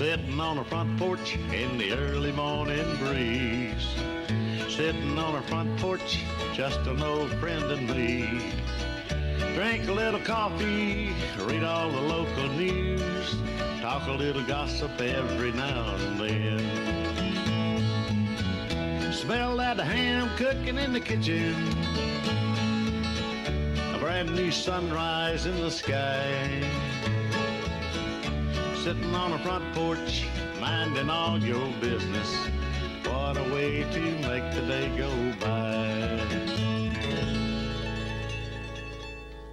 Sitting on a front porch in the early morning breeze. Sitting on a front porch, just an old friend and me. Drink a little coffee, read all the local news, talk a little gossip every now and then. Smell that ham cooking in the kitchen, a brand new sunrise in the sky. Sitting on a front porch, minding all your business. What a way to make the day go by.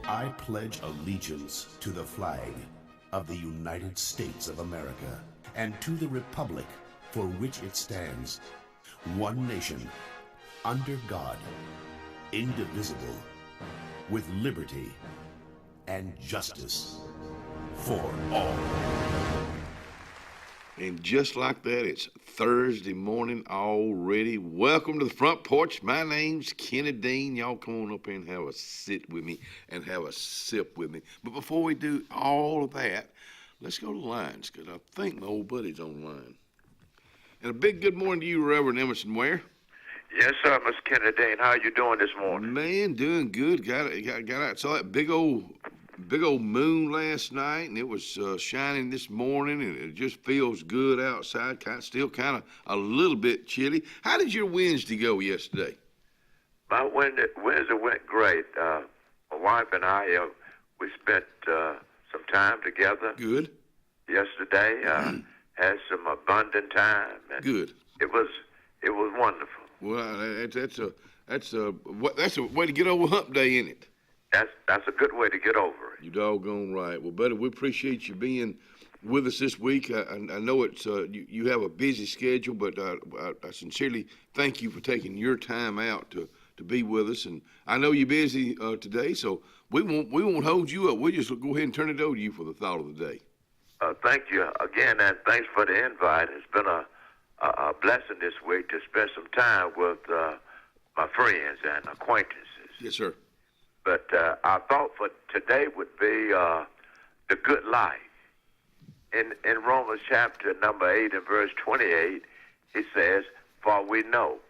I pledge allegiance to the flag of the United States of America and to the republic for which it stands, one nation, under God, indivisible, with liberty and justice for all. And just like that, it's Thursday morning already. Welcome to the front porch. My name's Kenny Dean. Y'all come on up here and have a sit with me and have a sip with me. But before we do all of that, let's go to the lines, because I think my old buddy's on the line. And a big good morning to you, Reverend Emerson Ware. Yes, sir, Mr. Kenny Dean. How are you doing this morning? Man, doing good. Got out. Saw that big old moon last night, and it was shining this morning, and it just feels good outside. Still kind of a little bit chilly. How did your Wednesday go yesterday? My Wednesday went great. My wife and I, we spent some time together. Good. Yesterday, had some abundant time. And good. It was wonderful. Well, that's a way to get over Hump Day, isn't it? That's a good way to get over it. You doggone right. Well, buddy, we appreciate you being with us this week. I know it's you have a busy schedule, but I sincerely thank you for taking your time out to be with us. And I know you're busy today, so we won't hold you up. We'll just go ahead and turn it over to you for the thought of the day. Thank you again, and thanks for the invite. It's been a blessing this week to spend some time with my friends and acquaintances. Yes, sir. But our thought for today would be the good life. In Romans chapter number 8 and verse 28, it says, "For we know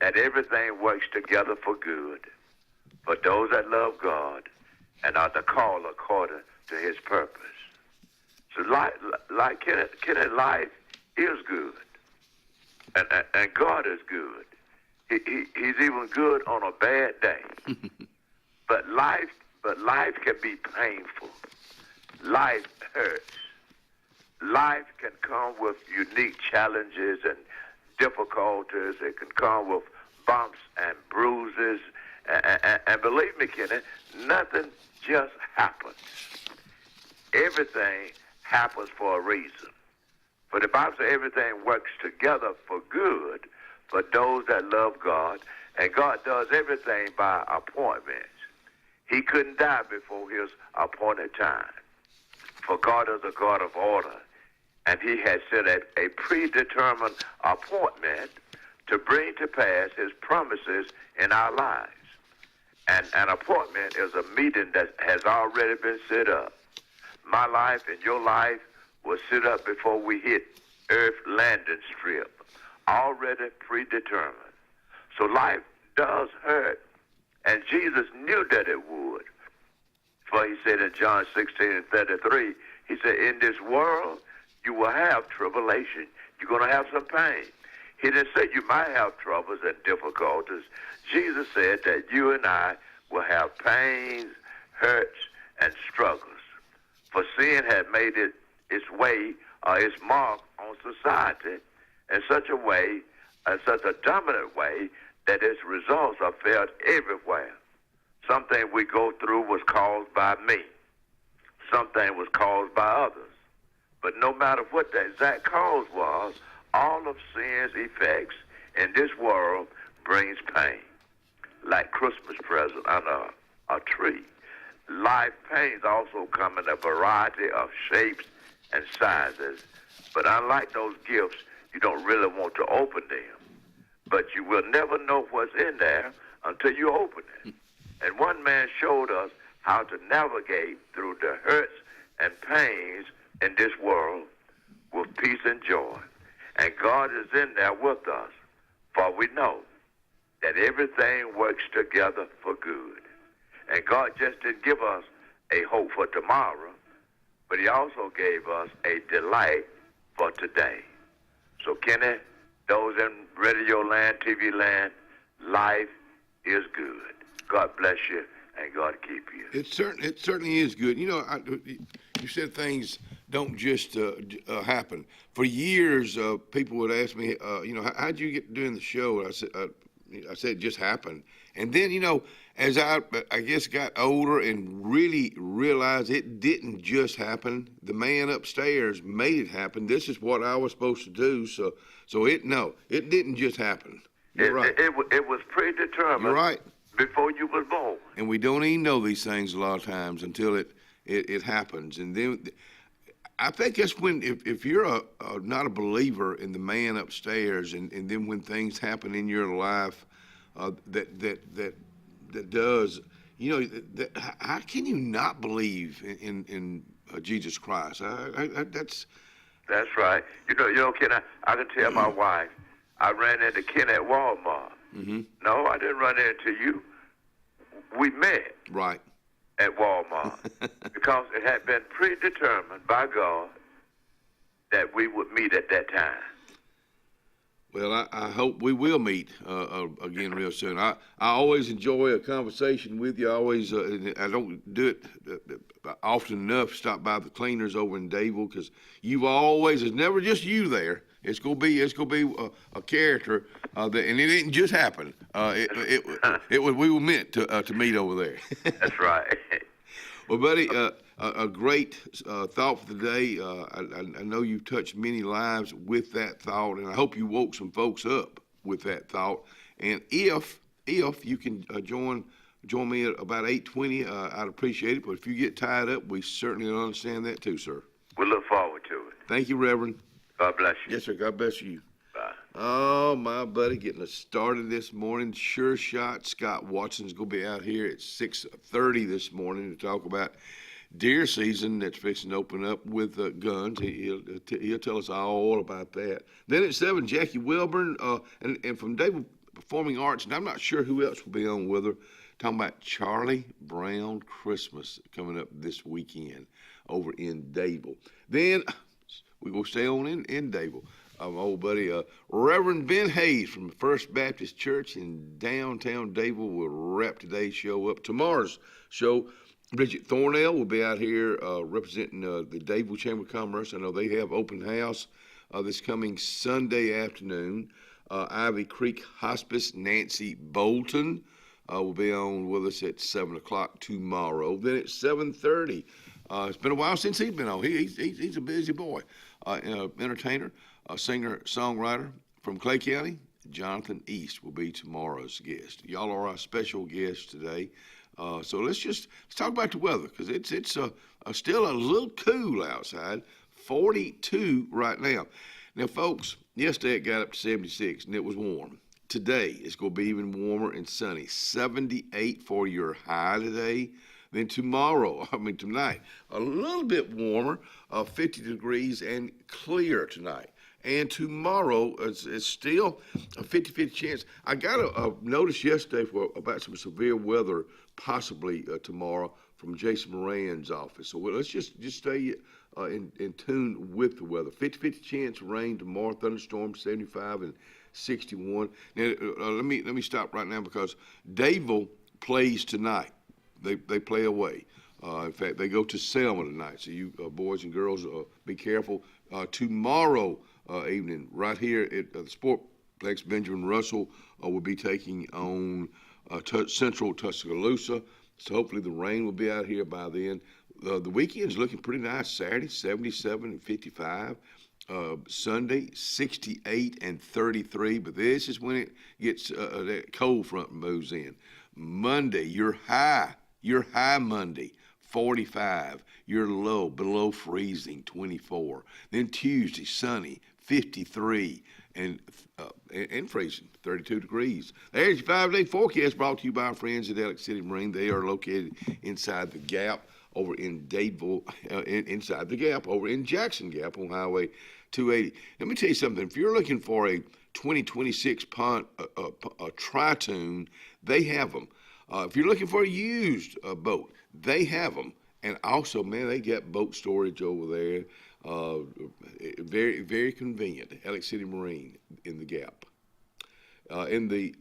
that everything works together for good for those that love God and are the called according to his purpose." So life is good. And God is good. He's even good on a bad day. But life can be painful. Life hurts. Life can come with unique challenges and difficulties. It can come with bumps and bruises. And believe me, Kenny, nothing just happens. Everything happens for a reason. For the Bible says everything works together for good for those that love God, and God does everything by appointments. He couldn't die before his appointed time, for God is a God of order, and he has set a predetermined appointment to bring to pass his promises in our lives. And an appointment is a meeting that has already been set up. My life and your life was set up before we hit Earth landing strip, already predetermined. So life does hurt, and Jesus knew that it would. For he said in John 16:33, he said, "In this world you will have tribulation." You're going to have some pain. He didn't say you might have troubles and difficulties. Jesus said that you and I will have pains, hurts, and struggles. For sin had made it its way, its mark on society in such a way, such a dominant way, that its results are felt everywhere. Something we go through was caused by me. Something was caused by others. But no matter what the exact cause was, all of sin's effects in this world brings pain. Like Christmas present under a tree. Life pains also come in a variety of shapes and sizes. But unlike those gifts, you don't really want to open them. But you will never know what's in there until you open it. And one man showed us how to navigate through the hurts and pains in this world with peace and joy. And God is in there with us, for we know that everything works together for good. And God just didn't give us a hope for tomorrow, but he also gave us a delight for today. So, Kenny, those in radio land, TV land, life is good. God bless you, and God keep you. It certainly is good. You know, you said things don't just happen. For years, people would ask me, you know, how'd you get doing the show? And I said it just happened. And then, you know, as I guess got older and really realized it didn't just happen, the man upstairs made it happen. This is what I was supposed to do. So it didn't just happen. You're right. It was predetermined. You're right. Before you was born. And we don't even know these things a lot of times until it happens. And then I think that's when, if you're not a believer in the man upstairs, and then when things happen in your life that does, you know, how can you not believe in Jesus Christ? That's right. You know, Ken, I can tell my wife, I ran into Ken at Walmart. Mm-hmm. No, I didn't run into you. We met. Right. At Walmart because it had been predetermined by God that we would meet at that time. Well, I hope we will meet again real soon. I always enjoy a conversation with you. I don't do it often enough. Stop by the cleaners over in Dadeville because it's never just you there. It's gonna be a character and it didn't just happen. We were meant to meet over there. That's right. Well, buddy, a great thought for the day. I know you've touched many lives with that thought, and I hope you woke some folks up with that thought. And if you can join me at about 8:20, I'd appreciate it. But if you get tied up, we certainly understand that too, sir. We look forward to it. Thank you, Reverend. God bless you. Yes, sir. God bless you. Bye. Oh, my buddy, getting us started this morning. Sure shot. Scott Watson's going to be out here at 6:30 this morning to talk about deer season that's fixing to open up with guns. He'll tell us all about that. Then at 7, Jackie Wilburn, and from Dadeville Performing Arts, and I'm not sure who else will be on with her, talking about Charlie Brown Christmas coming up this weekend over in Dadeville. Then we will stay on in Dadeville. My old buddy, Reverend Ben Hayes from the First Baptist Church in downtown Dadeville will wrap today's show up. Tomorrow's show, Bridget Thornell will be out here representing the Dadeville Chamber of Commerce. I know they have open house this coming Sunday afternoon. Ivy Creek Hospice, Nancy Bolton will be on with us at 7 o'clock tomorrow. Then at 7:30, it's been a while since he's been on. He's a busy boy. Entertainer, singer, songwriter from Clay County, Jonathan East will be tomorrow's guest. Y'all are our special guests today. So let's talk about the weather because it's still a little cool outside. 42 right now. Now, folks, yesterday it got up to 76 and it was warm. Today it's going to be even warmer and sunny. 78 for your high today. Then tonight, a little bit warmer, 50 degrees and clear tonight. And tomorrow, it's still a 50-50 chance. I got a notice yesterday about some severe weather possibly tomorrow from Jason Moran's office. So let's just stay in tune with the weather. 50-50 chance of rain tomorrow, thunderstorms 75 and 61. Now, let me stop right now because Dadeville plays tonight. They play away. In fact, they go to Selma tonight. So you boys and girls, be careful. Tomorrow evening, right here at the Sportplex, Benjamin Russell will be taking on Central Tuscaloosa. So hopefully the rain will be out here by then. The weekend's looking pretty nice. Saturday, 77 and 55. Sunday, 68 and 33. But this is when it gets that cold front moves in. Monday, your high Monday, 45. Your low, below freezing, 24. Then Tuesday, sunny, 53. And freezing, 32 degrees. There's your 5-day forecast brought to you by our friends at Alex City Marine. They are located inside the Gap over in Dadeville, inside the Gap, over in Jackson Gap on Highway 280. Let me tell you something. If you're looking for a 2026 Tri-Tune, they have them. If you're looking for a used boat, they have them. And also, man, they got boat storage over there. Very, very convenient. Alex City Marine in the Gap. In the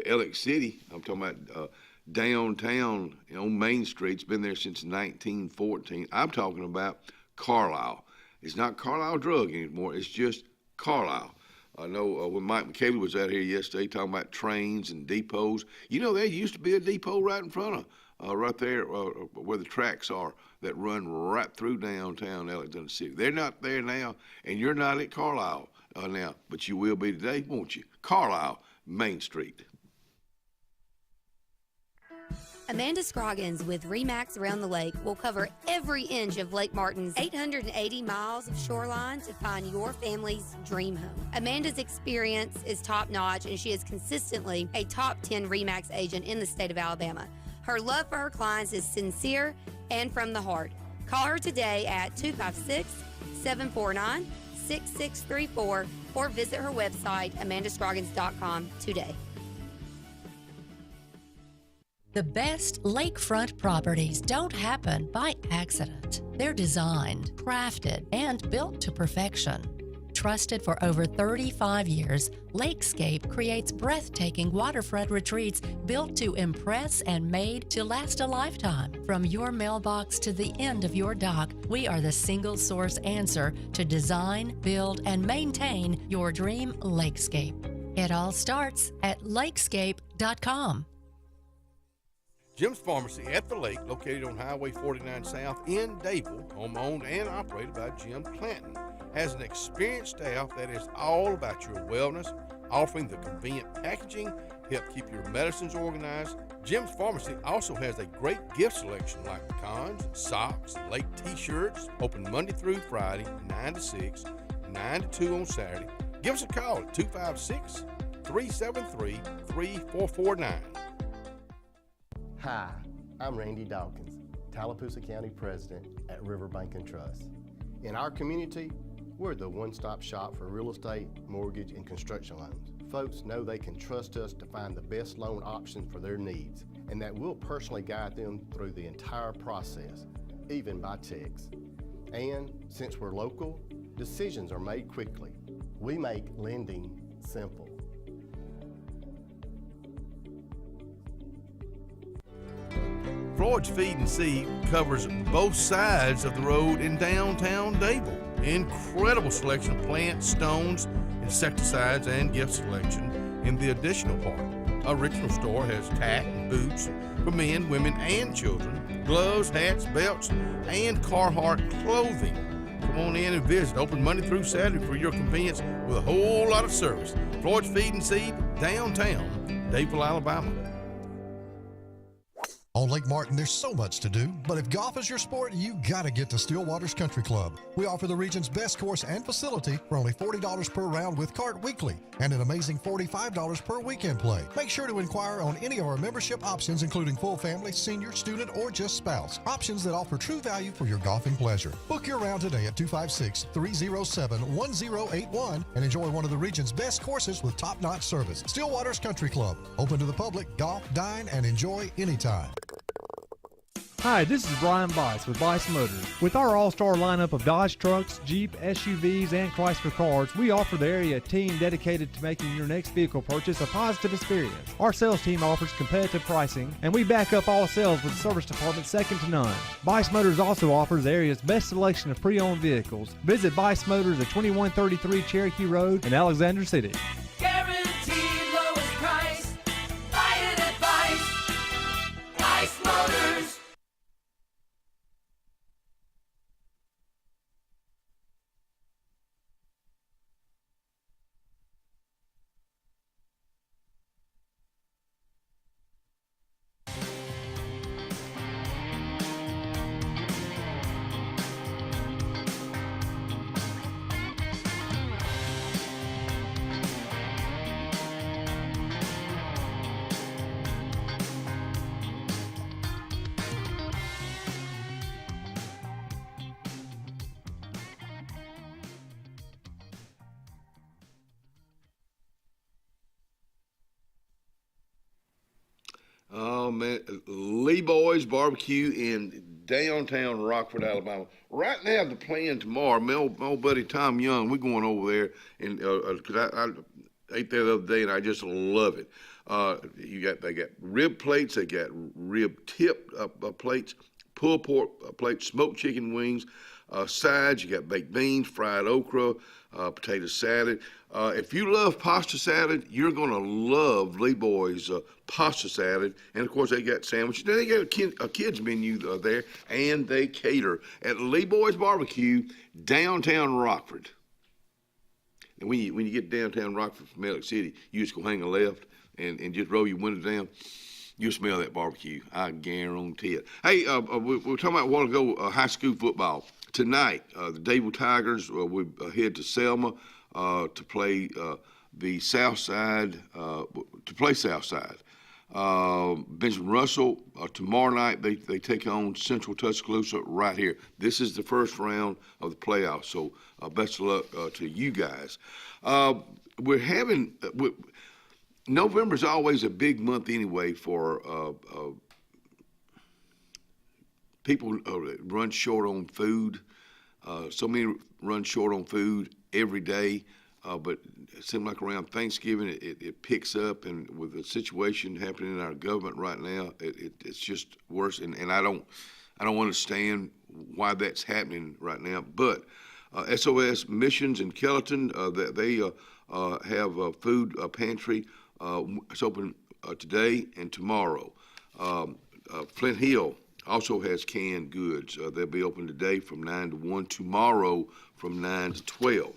Alex City, I'm talking about downtown on Main Street. It's been there since 1914. I'm talking about Carlisle. It's not Carlisle Drug anymore. It's just Carlisle. I know when Mike McKaylee was out here yesterday talking about trains and depots. You know, there used to be a depot right in front of, right there where the tracks are that run right through downtown Alexander City. They're not there now, and you're not at Carlisle now, but you will be today, won't you? Carlisle, Main Street. Amanda Scroggins with RE/MAX Around the Lake will cover every inch of Lake Martin's 880 miles of shoreline to find your family's dream home. Amanda's experience is top-notch, and she is consistently a top 10 RE/MAX agent in the state of Alabama. Her love for her clients is sincere and from the heart. Call her today at 256-749-6634 or visit her website, amandascroggins.com, today. The best lakefront properties don't happen by accident. They're designed, crafted, and built to perfection. Trusted for over 35 years, Lakescape creates breathtaking waterfront retreats built to impress and made to last a lifetime. From your mailbox to the end of your dock, we are the single source answer to design, build, and maintain your dream lakescape. It all starts at lakescape.com. Jim's Pharmacy at the Lake, located on Highway 49 South in Dadeville, home-owned and operated by Jim Clanton, has an experienced staff that is all about your wellness, offering the convenient packaging to help keep your medicines organized. Jim's Pharmacy also has a great gift selection like pecans, socks, lake t-shirts, open Monday through Friday, 9 to 6, 9 to 2 on Saturday. Give us a call at 256-373-3449. Hi, I'm Randy Dawkins, Tallapoosa County President at Riverbank and Trust. In our community, we're the one-stop shop for real estate, mortgage, and construction loans. Folks know they can trust us to find the best loan options for their needs, and that we'll personally guide them through the entire process, even by text. And since we're local, decisions are made quickly. We make lending simple. Floyd's Feed and Seed covers both sides of the road in downtown Dadeville. Incredible selection of plants, stones, insecticides, and gift selection in the additional part. Our Richmond store has tack and boots for men, women, and children, gloves, hats, belts, and Carhartt clothing. Come on in and visit. Open Monday through Saturday for your convenience with a whole lot of service. Floyd's Feed and Seed, downtown Dadeville, Alabama. On Lake Martin, there's so much to do, but if golf is your sport, you gotta get to Stillwaters Country Club. We offer the region's best course and facility for only $40 per round with cart weekly, and an amazing $45 per weekend play. Make sure to inquire on any of our membership options, including full family, senior, student, or just spouse. Options that offer true value for your golfing pleasure. Book your round today at 256-307-1081 and enjoy one of the region's best courses with top-notch service. Stillwaters Country Club. Open to the public, golf, dine, and enjoy anytime. Hi, this is Brian Bice with Bice Motors. With our all-star lineup of Dodge trucks, Jeep, SUVs, and Chrysler cars, we offer the area a team dedicated to making your next vehicle purchase a positive experience. Our sales team offers competitive pricing, and we back up all sales with a service department second to none. Bice Motors also offers the area's best selection of pre-owned vehicles. Visit Bice Motors at 2133 Cherokee Road in Alexander City. Guaranteed lowest price. Buy it at Bice. Bice Motors. Oh, man. Lee Boys Barbecue in downtown Rockford, Alabama. Right now, the plan tomorrow, my old buddy Tom Young, we're going over there, and because I ate there the other day, and I just love it. They got rib plates, they got rib tip plates, pulled pork plates, smoked chicken wings, sides. You got baked beans, fried okra, potato salad. If you love pasta salad, you're going to love Lee Boy's pasta salad. And, of course, they got sandwiches. Then they got a kids menu there, and they cater at Lee Boy's Barbecue, downtown Rockford. And when you get downtown Rockford from Atlantic City, you just go hang a left and just roll your window down. You'll smell that barbecue. I guarantee it. Hey, we were talking about a while ago high school football. Tonight, the Dable Tigers will head to Selma to play the South Side. Benjamin Russell, tomorrow night, they take on Central Tuscaloosa right here. This is the first round of the playoffs, so best of luck to you guys. November's always a big month anyway for people run short on food. So many run short on food every day, but it seems like around Thanksgiving it picks up, and with the situation happening in our government right now, it's just worse. And I don't understand why that's happening right now. But SOS Missions in Kellyton, they have a food pantry. It's open today and tomorrow. Flint Hill also has canned goods. They'll be open today from 9 to 1, tomorrow from 9 to 12.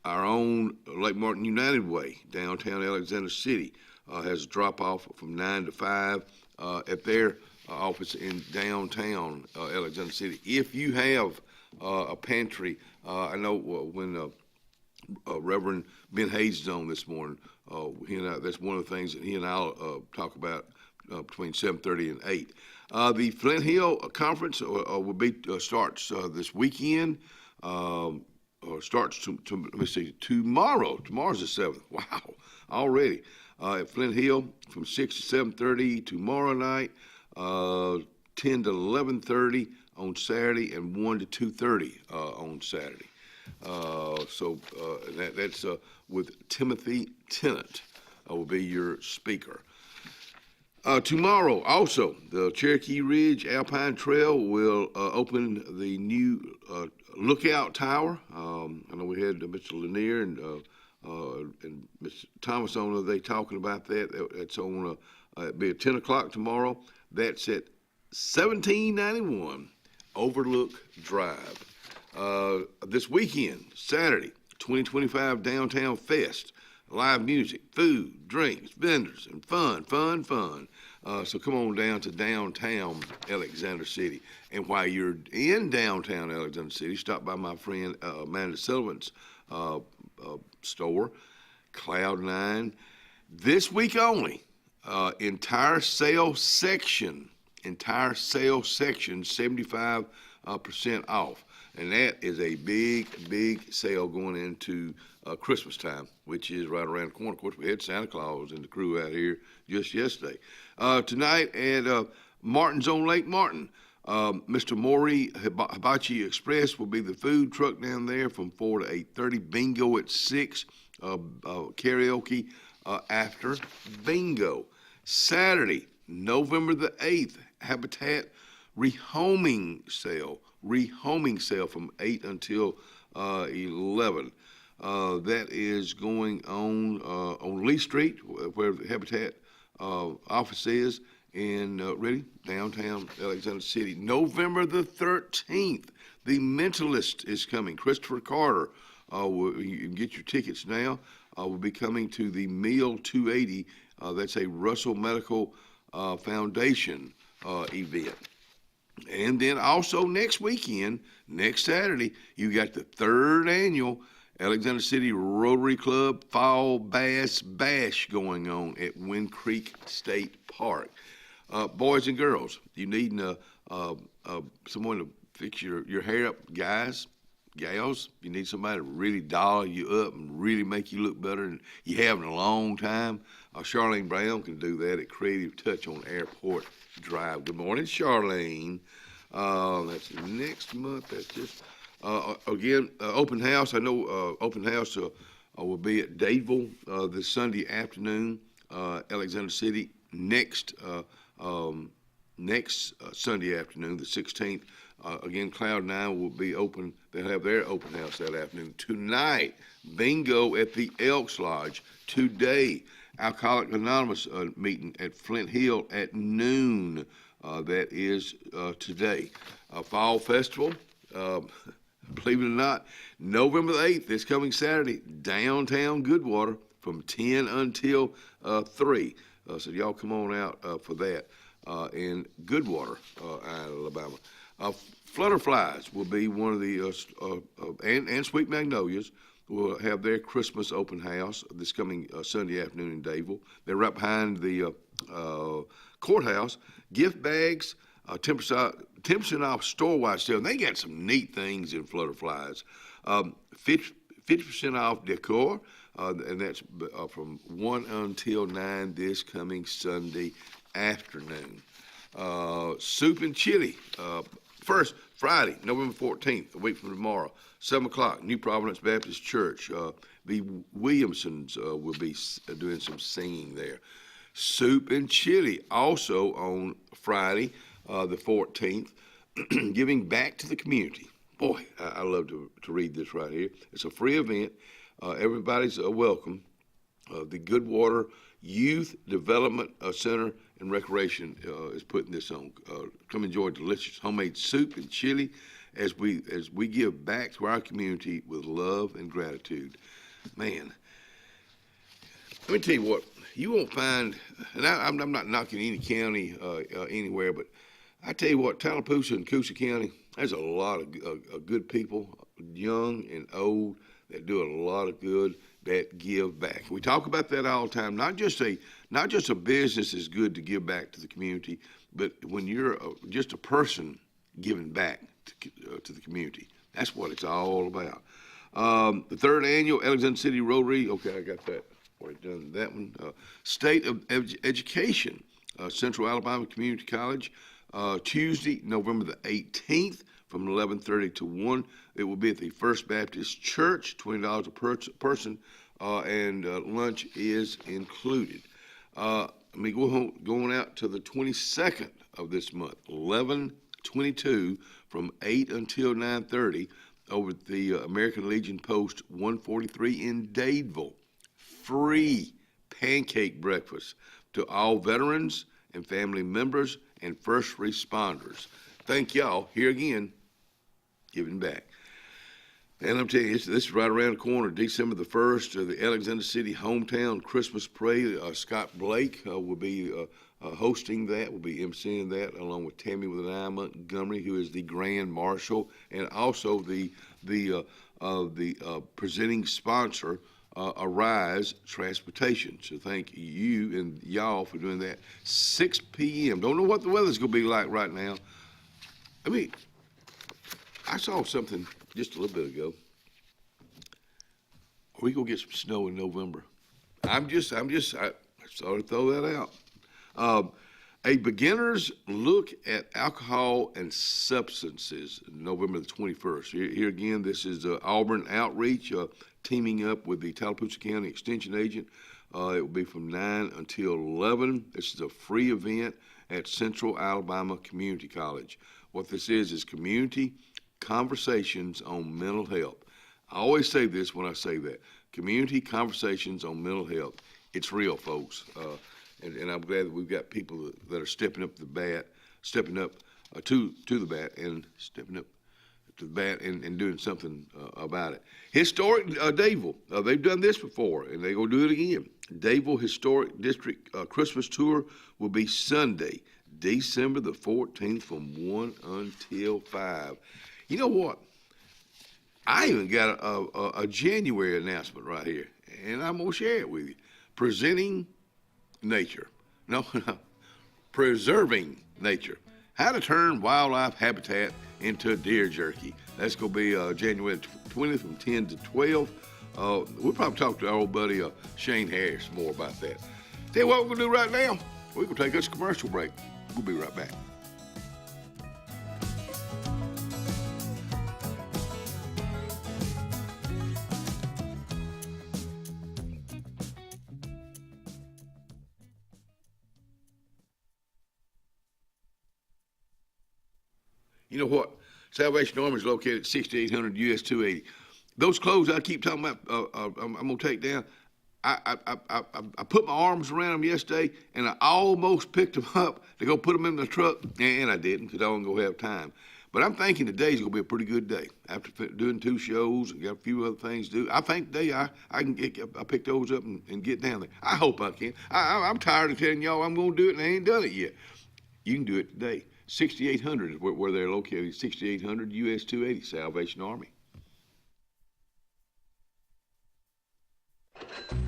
Our own Lake Martin United Way, downtown Alexander City, has a drop-off from 9 to 5 at their office in downtown Alexander City. If you have a pantry, I know when Reverend Ben Hayes is on this morning, that's one of the things that he and I'll talk about between 7:30 and 8. The Flint Hill Conference will be starts this weekend. Starts tomorrow. Tomorrow's the 7th. Wow, already. At Flint Hill from 6 to 7:30 tomorrow night, 10 to 11:30 on Saturday, and 1 to 2:30 on Saturday. That's with Timothy Tennant will be your speaker. Tomorrow, also, the Cherokee Ridge Alpine Trail will open the new Lookout Tower. I know we had Mr. Lanier and Mr. Thomas on the other day talking about that. That's on it'll be at 10 o'clock tomorrow. That's at 1791 Overlook Drive. This weekend, Saturday, 2025 Downtown Fest. Live music, food, drinks, vendors, and fun. So come on down to downtown Alexander City. And while you're in downtown Alexander City, stop by my friend Amanda Sullivan's store, Cloud9. This week only, entire sale section, 75% off. And that is a big sale going into Christmas time, which is right around the corner. Of course, we had Santa Claus and the crew out here just yesterday. Tonight at Martin's on Lake Martin, Mr. Maury Hibachi Express will be the food truck down there from 4 to 8:30. Bingo at 6. Karaoke after bingo. Saturday, November the 8th, Habitat rehoming sale from 8 until 11. That is going on Lee Street, where the Habitat office is, in downtown Alexander City. November the 13th, The Mentalist is coming. Christopher Carter, you can get your tickets now, will be coming to the Meal 280. That's a Russell Medical Foundation event. And then also next weekend, next Saturday, you got the 3rd annual Alexander City Rotary Club Fall Bass Bash going on at Wind Creek State Park. Boys and girls, you need someone to fix your hair up. Guys, gals, you need somebody to really dial you up and really make you look better than you have in a long time, Charlene Brown can do that at Creative Touch on Airport Drive. Good morning, Charlene. That's next month. That's just, again, open house. I know open house will be at Dadeville this Sunday afternoon, Alexander City next Sunday afternoon, the 16th. Again, Cloud9 will be open. They'll have their open house that afternoon. Tonight, bingo at the Elks Lodge. Today, Alcoholics Anonymous meeting at Flint Hill at noon. That is today. Fall Festival, believe it or not, November the 8th, this coming Saturday, downtown Goodwater from 10 until 3. So y'all come on out for that in Goodwater, Alabama. Flutterflies will be one of the, and Sweet Magnolias will have their Christmas open house this coming Sunday afternoon in Dadeville. They're right behind the courthouse. Gift bags, 10% off store-wide sale. They got some neat things in Flutterflies. 50% off decor, and that's from 1 until 9 this coming Sunday afternoon. Soup and chili. First, Friday, November 14th, a week from tomorrow, 7 o'clock, New Providence Baptist Church. The Williamsons will be doing some singing there. Soup and chili also on Friday, the 14th, giving back to the community. Boy, I love to read this right here. It's a free event. Everybody's welcome. The Goodwater Youth Development Center and Recreation is putting this on. Come enjoy delicious homemade soup and chili as we give back to our community with love and gratitude. Man, let me tell you what, you won't find, and I'm not knocking any county anywhere, but I tell you what, Tallapoosa and Coosa County, there's a lot of good people, young and old, that do a lot of good, that give back. We talk about that all the time. Not just a business is good to give back to the community, but when you're just a person giving back to the community, that's what it's all about. The third annual Alexander City Rotary. Okay, I got that. Already done that one. State of Education, Central Alabama Community College, Tuesday, November the 18th. From 11:30 to 1, it will be at the First Baptist Church, $20 a person, and lunch is included. Going out to the 22nd of this month, 11/22, from 8 until 9:30, over at the American Legion Post 143 in Dadeville. Free pancake breakfast to all veterans and family members and first responders. Thank y'all. Here again, giving back. And I'm telling you, this is right around the corner, December the 1st, the Alexander City Hometown Christmas Parade. Scott Blake will be hosting that, will be emceeing that, along with Tammy with an I Montgomery, who is the Grand Marshal, and also the presenting sponsor, Arise Transportation. So thank you and y'all for doing that. 6 p.m. Don't know what the weather's going to be like right now. I saw something just a little bit ago. Are we gonna get some snow in November? I sort of throw that out. A beginner's look at alcohol and substances, November the 21st. Here again, this is Auburn Outreach teaming up with the Tallapoosa County Extension Agent. It will be from 9 until 11. This is a free event at Central Alabama Community College. What this is community conversations on mental health. I always say this when I say that. Community conversations on mental health. It's real, folks. And I'm glad that we've got people that are stepping up to the bat and doing something about it. Historic Dadeville. They've done this before, and they're going to do it again. Dadeville Historic District Christmas Tour will be Sunday, December the 14th from 1 until 5. You know what? I even got a January announcement right here, and I'm going to share it with you. Preserving nature. How to Turn Wildlife Habitat into Deer Jerky. That's going to be January 20th from 10 to 12. We'll probably talk to our old buddy Shane Harris more about that. Tell you what we're going to do right now. We're going to take us a commercial break. We'll be right back. You know what? Salvation Army is located at 6800 US 280. Those clothes I keep talking about, I'm going to take down. I put my arms around them yesterday, and I almost picked them up to go put them in the truck, and I didn't because I wasn't going to have time. But I'm thinking today's going to be a pretty good day. After doing 2 shows and got a few other things to do, I think today I pick those up and get down there. I hope I can. I'm tired of telling y'all I'm going to do it, and I ain't done it yet. You can do it today. 6800 is where they're located, 6800 US 280, Salvation Army.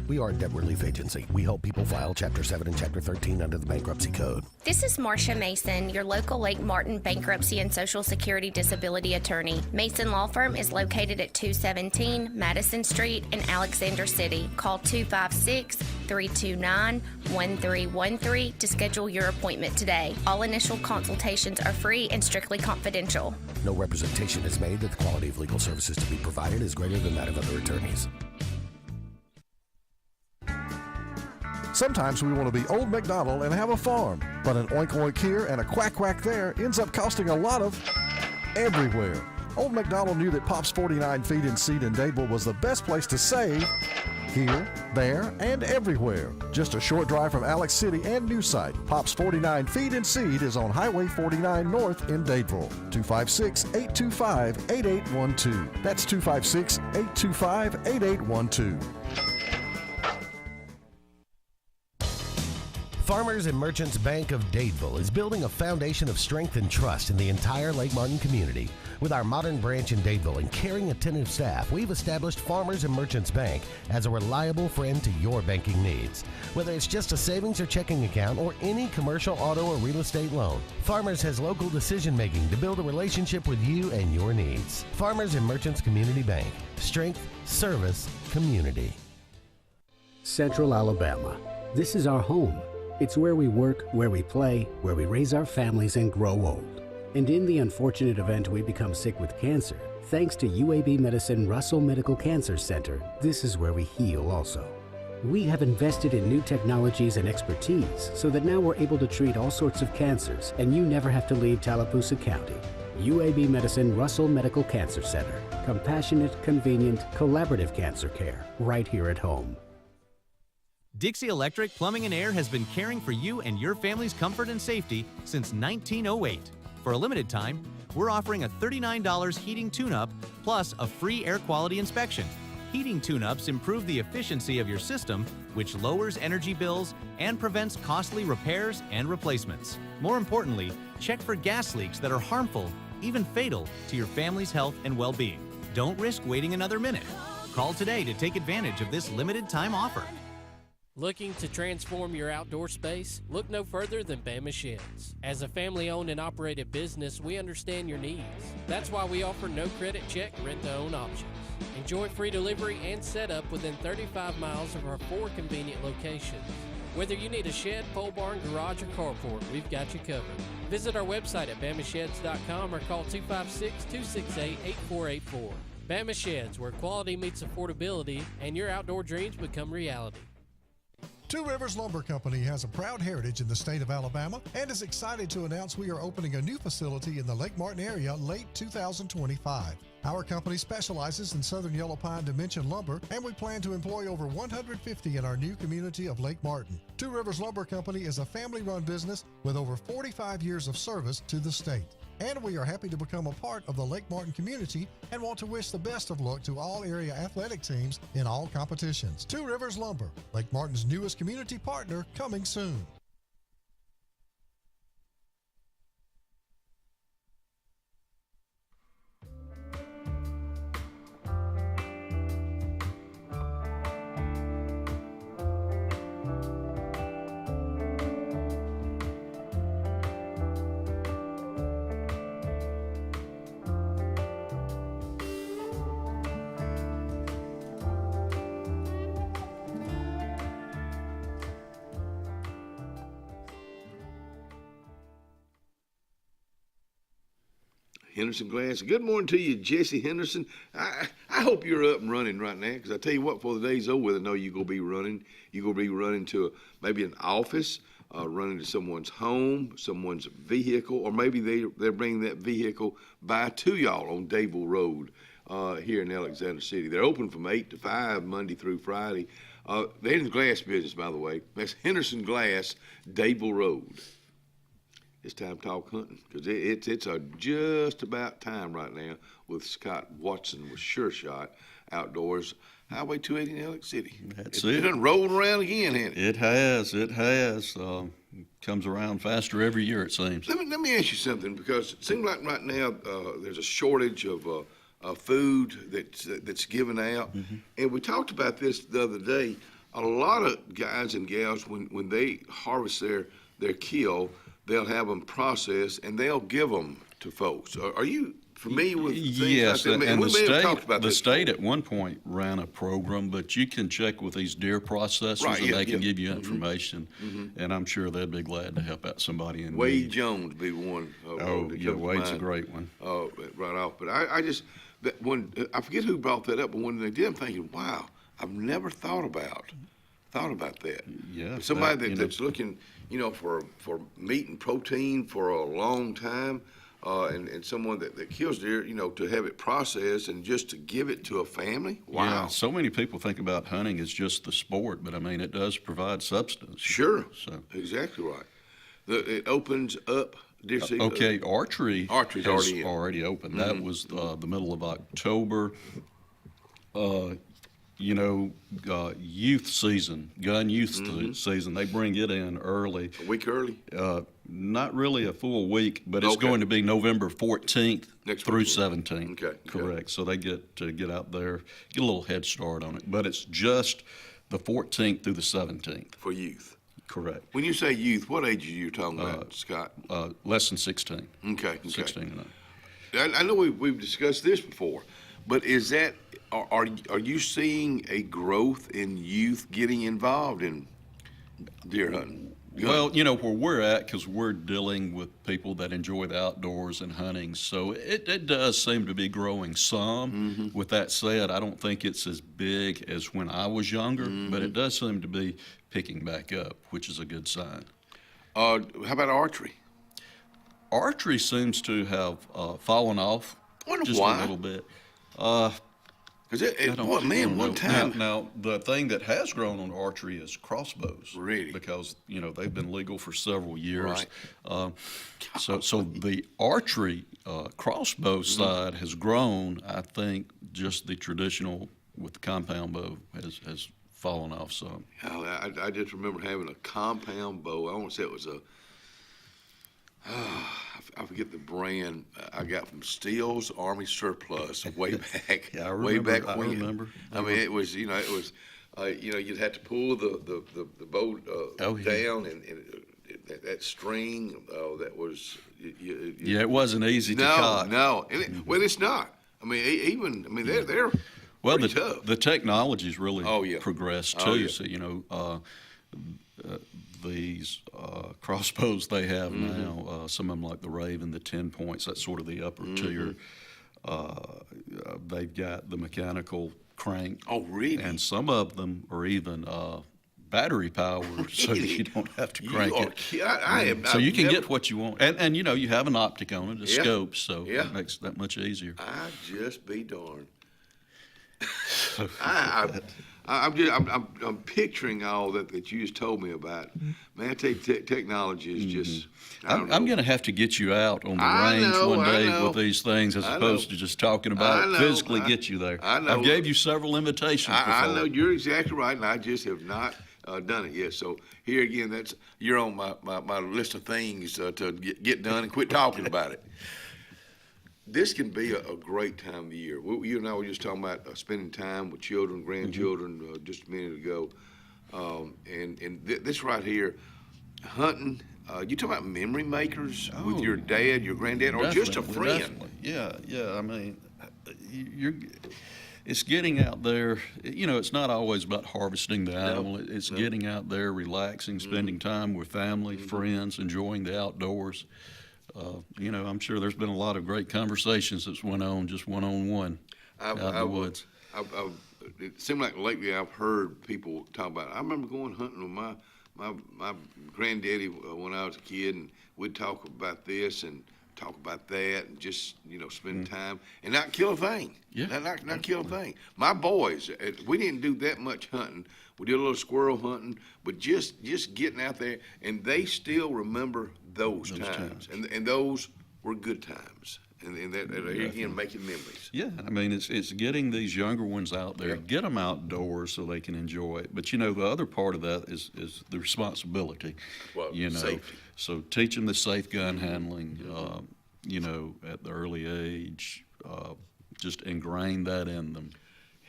We are a debt relief agency. We help people file Chapter 7 and Chapter 13 under the Bankruptcy Code. This is Marcia Mason, your local Lake Martin bankruptcy and Social Security disability attorney. Mason Law Firm is located at 217 Madison Street in Alexander City. Call 256-329-1313 to schedule your appointment today. All initial consultations are free and strictly confidential. No representation is made that the quality of legal services to be provided is greater than that of other attorneys. Sometimes we want to be Old MacDonald and have a farm, but an oink oink here and a quack quack there ends up costing a lot of everywhere. Old MacDonald knew that Pop's 49 Feed and Seed in Dadeville was the best place to save here, there, and everywhere. Just a short drive from Alex City and New Site. Pop's 49 Feed and Seed is on Highway 49 North in Dadeville. 256-825-8812. That's 256-825-8812. Farmers and Merchants Bank of Dadeville is building a foundation of strength and trust in the entire Lake Martin community. With our modern branch in Dadeville and caring, attentive staff, we've established Farmers and Merchants Bank as a reliable friend to your banking needs. Whether it's just a savings or checking account or any commercial, auto, or real estate loan, Farmers has local decision-making to build a relationship with you and your needs. Farmers and Merchants Community Bank. Strength, service, community. Central Alabama. This is our home. It's where we work, where we play, where we raise our families and grow old. And in the unfortunate event we become sick with cancer, thanks to UAB Medicine Russell Medical Cancer Center, this is where we heal also. We have invested in new technologies and expertise so that now we're able to treat all sorts of cancers, and you never have to leave Tallapoosa County. UAB Medicine Russell Medical Cancer Center. Compassionate, convenient, collaborative cancer care right here at home. Dixie Electric Plumbing and Air has been caring for you and your family's comfort and safety since 1908. For a limited time, we're offering a $39 heating tune-up plus a free air quality inspection. Heating tune-ups improve the efficiency of your system, which lowers energy bills and prevents costly repairs and replacements. More importantly, check for gas leaks that are harmful, even fatal, to your family's health and well-being. Don't risk waiting another minute. Call today to take advantage of this limited time offer. Looking to transform your outdoor space? Look no further than Bama Sheds. As a family-owned and operated business, we understand your needs. That's why we offer no credit check, rent-to-own options. Enjoy free delivery and setup within 35 miles of our 4 convenient locations. Whether you need a shed, pole barn, garage, or carport, we've got you covered. Visit our website at bamasheds.com or call 256-268-8484. Bama Sheds, where quality meets affordability and your outdoor dreams become reality. Two Rivers Lumber Company has a proud heritage in the state of Alabama and is excited to announce we are opening a new facility in the Lake Martin area late 2025. Our company specializes in southern yellow pine dimension lumber, and we plan to employ over 150 in our new community of Lake Martin. Two Rivers Lumber Company is a family-run business with over 45 years of service to the state. And we are happy to become a part of the Lake Martin community and want to wish the best of luck to all area athletic teams in all competitions. Two Rivers Lumber, Lake Martin's newest community partner, coming soon. Henderson Glass. Good morning to you, Jesse Henderson. I hope you're up and running right now, because I tell you what, before the day's over with, I know you're going to be running. You're going to be running to maybe an office, running to someone's home, someone's vehicle, or maybe they're bringing that vehicle by to y'all on Dadeville Road here in Alexander City. They're open from 8 to 5, Monday through Friday. They're in the glass business, by the way. That's Henderson Glass, Dadeville Road. It's time to talk hunting, because it's just about time right now with Scott Watson with Sure Shot Outdoors, Highway 280 in Alex City. That's it. It done rolled around again, hasn't it? It has. It has. Comes around faster every year, it seems. Let me ask you something, because it seems like right now there's a shortage of food that's given out, and we talked about this the other day. A lot of guys and gals, when they harvest their kill, they'll have them processed, and they'll give them to folks. Are you familiar with things yes, like that? And the this state at one point ran a program, but you can check with these deer processors, right, and they can give you information, and I'm sure they'd be glad to help out somebody in Wade need. Jones be one. Wade's a great one. Right off. But I forget who brought that up, but when they did, I'm thinking, wow, I've never thought about that. Yeah. Somebody that's looking, for meat and protein for a long time, and someone that kills deer, to have it processed and just to give it to a family. Wow. Yeah, so many people think about hunting as just the sport, but I mean, it does provide substance. Sure. So exactly right. It opens up deer season. Okay, archery's already open. That was the middle of October. Youth season, gun youth season, they bring it in early. A week early? Not really a full week, but it's going to be November 14th through 17th. Okay. Correct. So they get to get out there, get a little head start on it. But it's just the 14th through the 17th. For youth. Correct. When you say youth, what age are you talking about, Scott? Less than 16. Okay. 16 and up. I know we've discussed this before, but is that are you seeing a growth in youth getting involved in deer hunting? Well, where we're at, because we're dealing with people that enjoy the outdoors and hunting, so it does seem to be growing some. With that said, I don't think it's as big as when I was younger, but it does seem to be picking back up, which is a good sign. How about archery? Archery seems to have fallen off just a little bit. One time. Now, the thing that has grown on archery is crossbows. Really? Because, they've been legal for several years. Right. So the archery crossbow side has grown. I think just the traditional with the compound bow has fallen off some. I just remember having a compound bow. I want to say it was I forget the brand I got from Steele's Army Surplus way back. Yeah, I remember. I remember. I mean, it was you'd have to pull the bow down and that string that was. It wasn't easy to cut. No, it's not. I mean, they're well, tough. The technology's really progressed too. Oh, yeah. So these crossbows they have now, some of them like the Raven, the 10 points, that's sort of the upper tier. They've got the mechanical crank. Oh, really? And some of them are even battery powered, so you don't have to crank it. So you can get what you want. And you have an optic on it, a scope, so it makes it that much easier. I just be darned. I'm picturing all that you just told me about. Man, I tell you, technology is just. I'm going to have to get you out on the range one day with these things, as opposed to just talking about it. Physically get you there. I know. I gave you several invitations before. I know you're exactly right, and I just have not done it yet. So here again, you're on my list of things to get done and quit talking about it. This can be a great time of the year. You and I were just talking about spending time with children, grandchildren, just a minute ago. This right here, hunting, you talking about memory makers with your dad, your granddad, or just a friend? Definitely. Yeah. I mean, it's getting out there. It's not always about harvesting the animal. It's getting out there, relaxing, spending time with family, friends, enjoying the outdoors. I'm sure there's been a lot of great conversations that's went on just one-on-one out in the woods. It seemed like lately I've heard people talk about it. I remember going hunting with my granddaddy when I was a kid, and we'd talk about this and talk about that, and just spend time and not kill a thing. Yeah, not kill a thing. My boys, we didn't do that much hunting. We did a little squirrel hunting, but just getting out there, and they still remember those times. And those were good times. And that again, making memories. Yeah, I mean, it's getting these younger ones out there, get them outdoors so they can enjoy it. But the other part of that is the responsibility. Well, safety. So teach them the safe gun handling, at the early age, just ingrain that in them.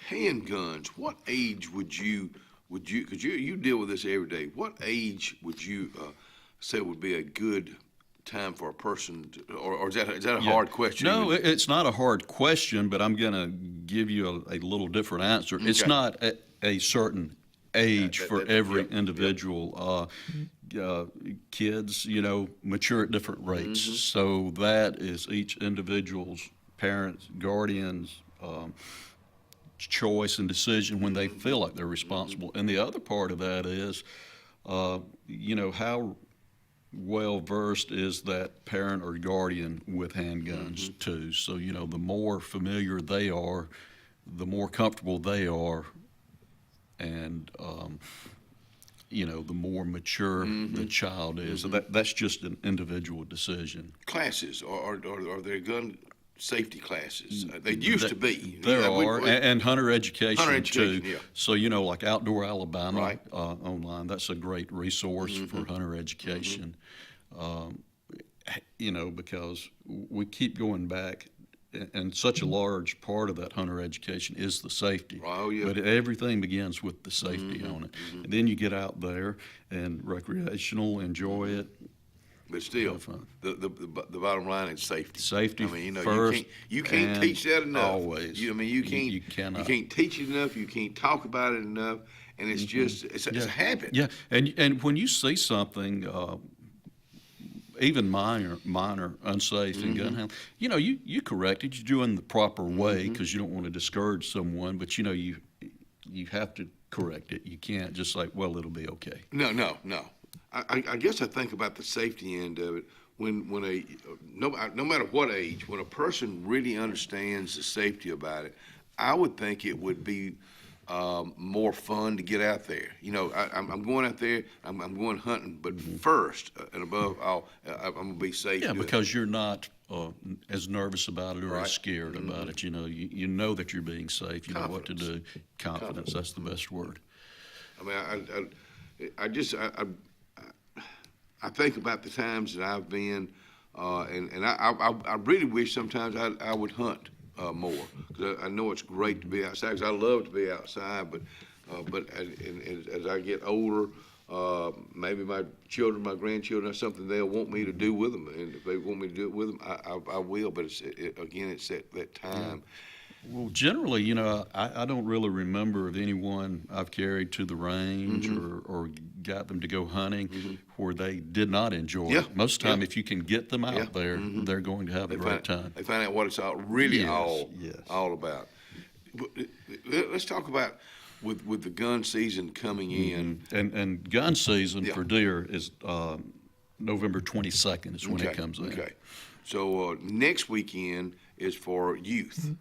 Handguns. What age would you? Because you deal with this every day. What age would you say would be a good time for a person or is that a hard question? No, it's not a hard question, but I'm going to give you a little different answer. Okay. It's not a certain age for every individual. Kids, mature at different rates. So that is each individual's parents, guardians, choice and decision when they feel like they're responsible. And the other part of that is, how well versed is that parent or guardian with handguns too. So the more familiar they are, the more comfortable they are, and the more mature the child is. So that's just an individual decision. Classes are there gun safety classes? They used to be. There are, and hunter education too. Yeah. So like Outdoor Alabama online, that's a great resource for hunter education. Because we keep going back, and such a large part of that hunter education is the safety. Oh, yeah. But everything begins with the safety on it. And then you get out there and recreational, enjoy it. But still, the bottom line is safety. Safety. I mean, first, you can't teach that enough. Always. You can't teach it enough. You can't talk about it enough, and it's just it's a habit. Yeah, and when you see something, even minor, unsafe in gun handling, you correct it. You're doing the proper way because you don't want to discourage someone, but you have to correct it. You can't just like, well, it'll be okay. No. I guess I think about the safety end of it when no matter what age, when a person really understands the safety about it, I would think it would be more fun to get out there. I'm going out there, I'm going hunting, but first and above all, I'm going to be safe. Yeah, because you're not as nervous about it or as scared about it. You know that you're being safe. You know what to do. Confidence, that's the best word. I mean, I think about the times that I've been, and I really wish sometimes I would hunt more, because I know it's great to be outside, because I love to be outside, but as I get older, maybe my children, my grandchildren, that's something they'll want me to do with them, and if they want me to do it with them, I will, but it's that time. Well, generally, I don't really remember of anyone I've carried to the range or got them to go hunting where they did not enjoy it. Most of the time, if you can get them out there, they're going to have a great time. They find out what it's all about. But let's talk about with the gun season coming in. And gun season for deer is November 22nd is when it comes in. Okay. So next weekend is for youth.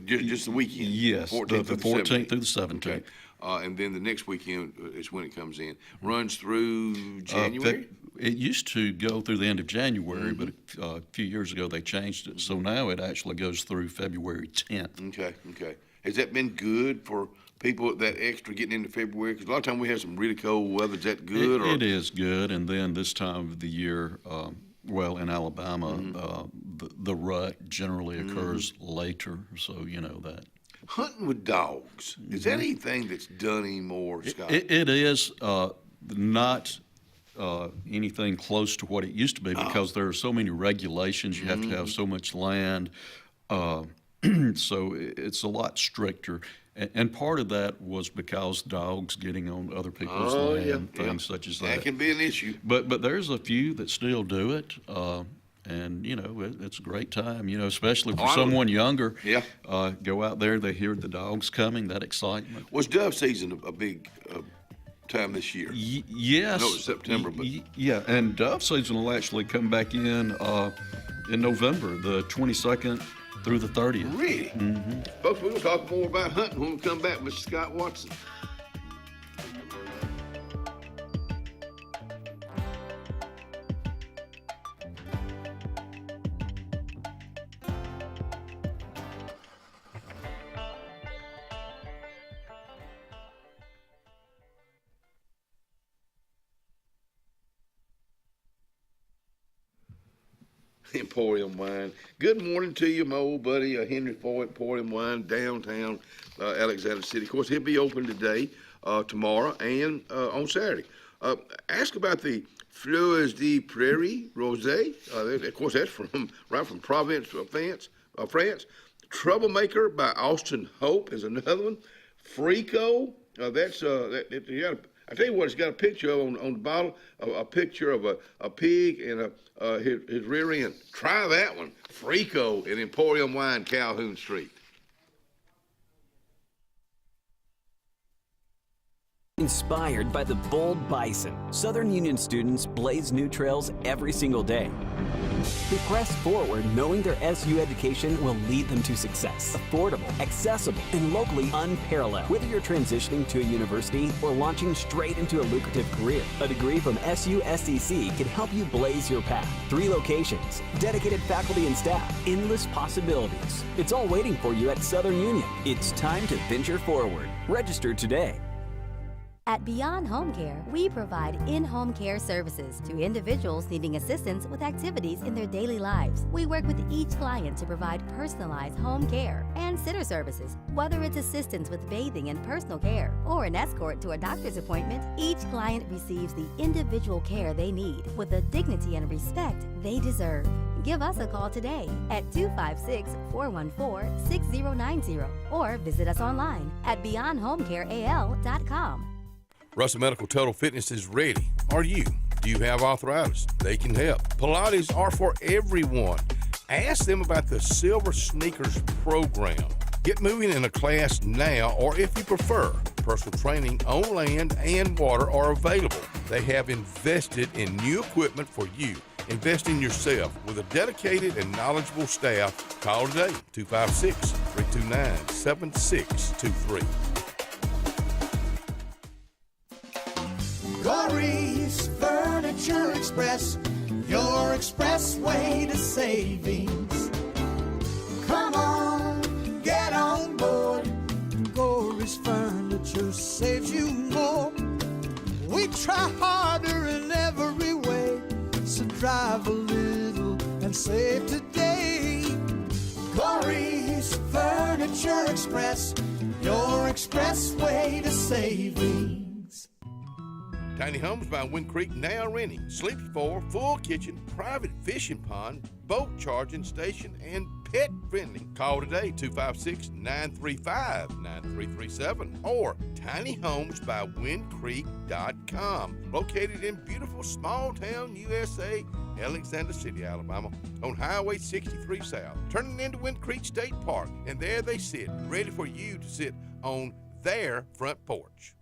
Just the weekend? Yes, the 14th through the 17th. Okay. And then the next weekend is when it comes in. Runs through January? It used to go through the end of January, but a few years ago they changed it. So now it actually goes through February 10th. Okay. Has that been good for people, that extra getting into February? Because a lot of times we have some really cold weather. Is that good? It is good. And then this time of the year, in Alabama, the rut generally occurs later, so you know that. Hunting with dogs, is that anything that's done anymore, Scott? It is not anything close to what it used to be because there are so many regulations. You have to have so much land, so it's a lot stricter. And part of that was because dogs getting on other people's land, things such as that. That can be an issue. But there's a few that still do it. And, it's a great time, especially for Oh, someone younger. Yeah. Go out there, they hear the dogs coming, that excitement. Was dove season a big time this year? Yes. I know it's September, but yeah, and dove season will actually come back in November, the 22nd through the 30th. Really? Mm-hmm. Folks, we're going to talk more about hunting when we come back with Scott Watson. Emporium Wine. Good morning to you, my old buddy Henry Foy, Emporium Wine, downtown Alexander City. Of course, he'll be open today, tomorrow, and on Saturday. Ask about the Fleurs de Prairie Rosé. Of course, that's right from Provence, France. Troublemaker by Austin Hope is another one. Frico, I tell you what, it's got a picture on the bottle, a picture of a pig and his rear end. Try that one. Frico in Emporium Wine, Calhoun Street. Inspired by the bold bison, Southern Union students blaze new trails every single day. They press forward knowing their SU education will lead them to success. Affordable, accessible, and locally unparalleled. Whether you're transitioning to a university or launching straight into a lucrative career, a degree from SU SEC can help you blaze your path. 3 locations, dedicated faculty and staff, endless possibilities. It's all waiting for you at Southern Union. It's time to venture forward. Register today. At Beyond Home Care, we provide in-home care services to individuals needing assistance with activities in their daily lives. We work with each client to provide personalized home care and sitter services. Whether it's assistance with bathing and personal care or an escort to a doctor's appointment, each client receives the individual care they need with the dignity and respect they deserve. Give us a call today at 256-414-6090 or visit us online at beyondhomecareal.com. Russell Medical Total Fitness is ready. Are you? Do you have arthritis? They can help. Pilates are for everyone. Ask them about the Silver Sneakers program. Get moving in a class now, or if you prefer, personal training on land and water are available. They have invested in new equipment for you. Invest in yourself with a dedicated and knowledgeable staff. Call today, 256-329-7623. Corey's Furniture Express, your expressway to savings. Come on, get on board. Corey's Furniture saves you more. We try harder in every way, so drive a little and save today. Corey's Furniture Express, your expressway to savings. Tiny Homes by Wind Creek now renting. Sleepy 4, full kitchen, private fishing pond, boat charging station, and pet friendly. Call today, 256-935-9337 or tinyhomesbywindcreek.com. Located in beautiful small town USA, Alexander City, Alabama, on Highway 63 South, turning into Wind Creek State Park. And there they sit, ready for you to sit on their front porch.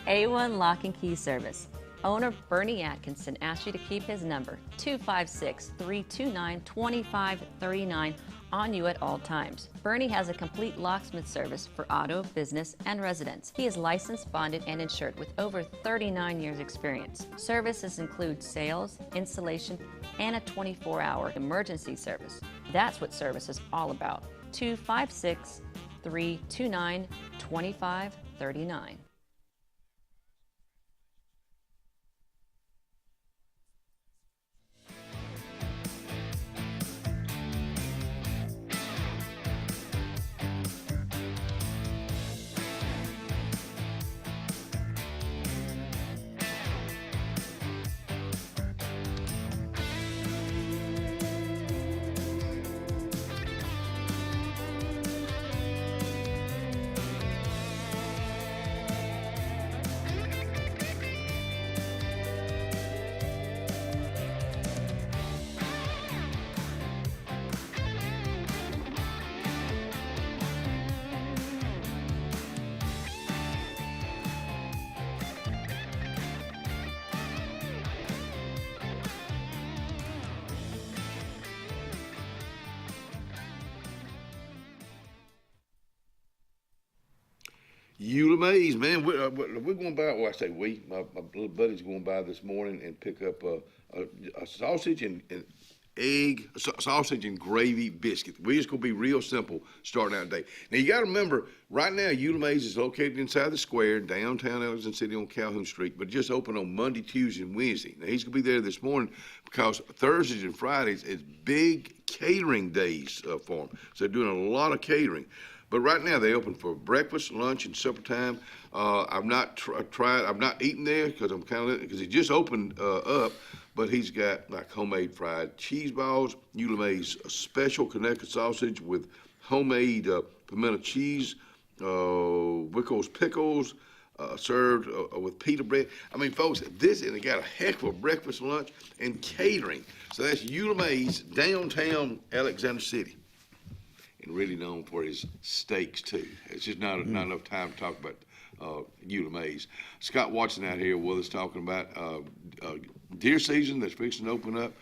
A1 Lock and Key Service. Owner Bernie Atkinson asks you to keep his number, 256-329-2539, on you at all times. Bernie has a complete locksmith service for auto, business, and residence. He is licensed, bonded, and insured with over 39 years experience. Services include sales, installation, and a 24-hour emergency service. That's what service is all about. 256-329-2539. Eula Mays, man, we're going by. Well, I say we. My little buddy's going by this morning and pick up a sausage and egg, sausage and gravy biscuit. We're just going to be real simple starting out the day. Now, you got to remember, right now, Eula Mays is located inside the square, downtown Alexander City on Calhoun Street, but just open on Monday, Tuesday, and Wednesday. Now, he's going to be there this morning because Thursdays and Fridays is big catering days for him. So they're doing a lot of catering. But right now, they open for breakfast, lunch, and supper time. I've not I've not eaten there because because he just opened up. But he's got like homemade fried cheese balls, Eula Mays special Connecticut sausage with homemade pimento cheese, Wickles pickles, served with pita bread. I mean, folks, and they got a heck of a breakfast, lunch, and catering. So that's Eula Mays, downtown Alexander City. And really known for his steaks, too. It's just not enough time to talk about Eula Mays. Scott Watson out here with us talking about deer season that's fixing to open up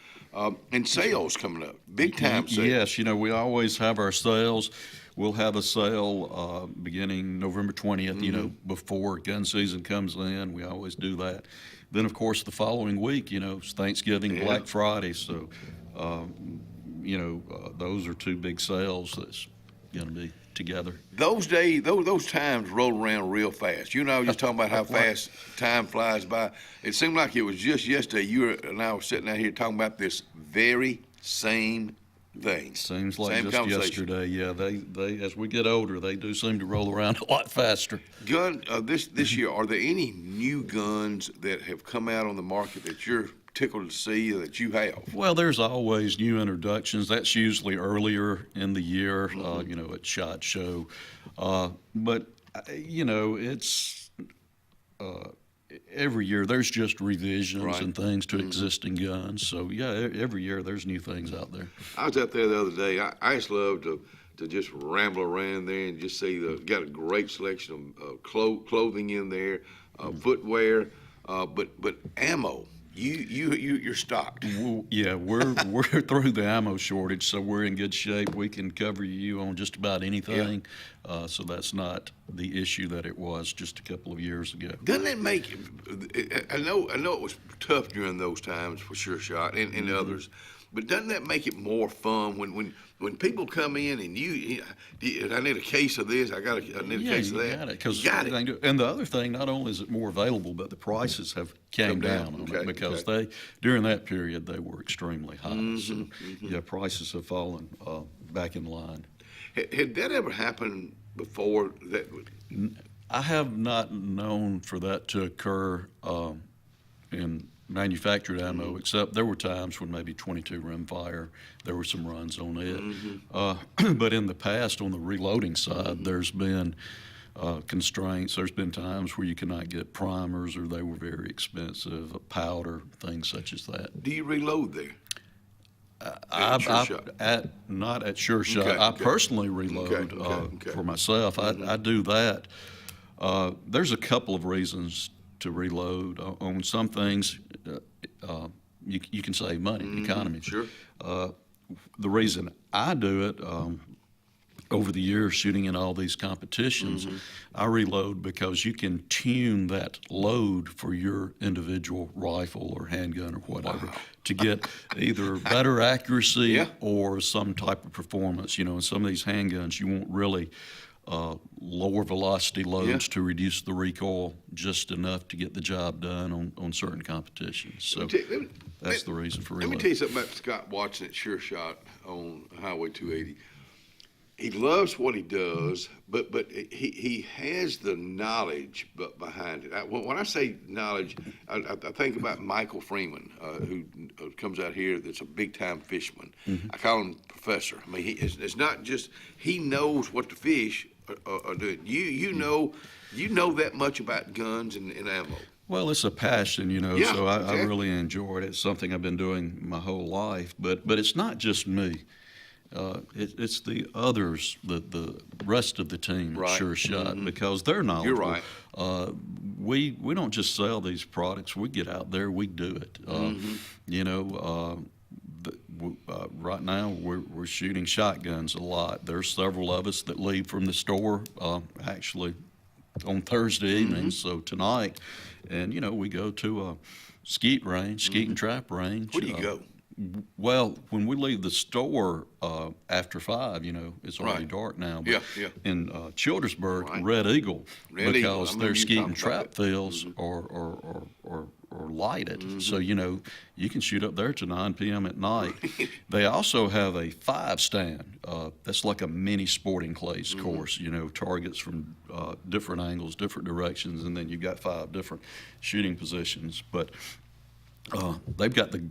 and sales coming up, big time sales. Yes, we always have our sales. We'll have a sale beginning November 20th, before gun season comes in. We always do that. Then, of course, the following week, it's Thanksgiving, Black Friday. So, those are two big sales that's going to be together. Those days, those times roll around real fast. Just talking about how fast time flies by. It seemed like it was just yesterday you and I were sitting out here talking about this very same thing. Seems like just yesterday. Yeah, they as we get older, they do seem to roll around a lot faster. This year, are there any new guns that have come out on the market that you're tickled to see that you have? Well, there's always new introductions. That's usually earlier in the year, at SHOT Show. But it's every year there's just revisions and things to existing guns. So, yeah, every year there's new things out there. I was out there the other day. I just love to just ramble around there and just see got a great selection of clothing in there, footwear, but ammo. You're stocked. Yeah, we're through the ammo shortage, so we're in good shape. We can cover you on just about anything. Yeah. So that's not the issue that it was just a couple of years ago. Doesn't it make it? I know it was tough during those times for Sure Shot and others, but doesn't that make it more fun when people come in and I need a case of this, I need a case of that. You got it. And the other thing, not only is it more available, but the prices have came down on it because during that period they were extremely high. So prices have fallen back in line. Had that ever happened before? I have not known for that to occur in manufactured ammo, except there were times when maybe 22 rimfire, there were some runs on it. But in the past, on the reloading side, there's been constraints. There's been times where you cannot get primers or they were very expensive, powder, things such as that. Do you reload there? Not at Sure Shot. I personally reload for myself. I do that. There's a couple of reasons to reload. On some things, you can save money, economy. Sure. The reason I do it, over the years shooting in all these competitions, I reload because you can tune that load for your individual rifle or handgun or whatever to get either better accuracy or some type of performance. In some of these handguns, you won't really lower velocity loads to reduce the recoil just enough to get the job done on certain competitions. So that's the reason for reloading. Let me tell you something about Scott Watson at Sure Shot on Highway 280. He loves what he does, but he has the knowledge behind it. When I say knowledge, I think about Michael Freeman, who comes out here that's a big-time fisherman. I call him Professor. I mean, it's not just he knows what to fish are doing. You know that much about guns and ammo. Well, it's a passion, so I really enjoy it. It's something I've been doing my whole life, but it's not just me. It's the others, the rest of the team at Sure Shot, because they're knowledgeable. You're right. We don't just sell these products. We get out there, we do it. Right now we're shooting shotguns a lot. There's several of us that leave from the store actually on Thursday evening. So tonight, and we go to a skeet range, skeet and trap range. Where do you go? Well, when we leave the store after 5, it's already Right. dark now. But Yeah. in Childersburg, Right. Red Eagle, Red Eagle, I because remember their you skeet talking and about trap that. fields are lighted. So, you can shoot up there to 9 p.m. at night. They also have a 5-stand. That's like a mini sporting clays course, targets from different angles, different directions, and then you've got 5 different shooting positions. But they've got the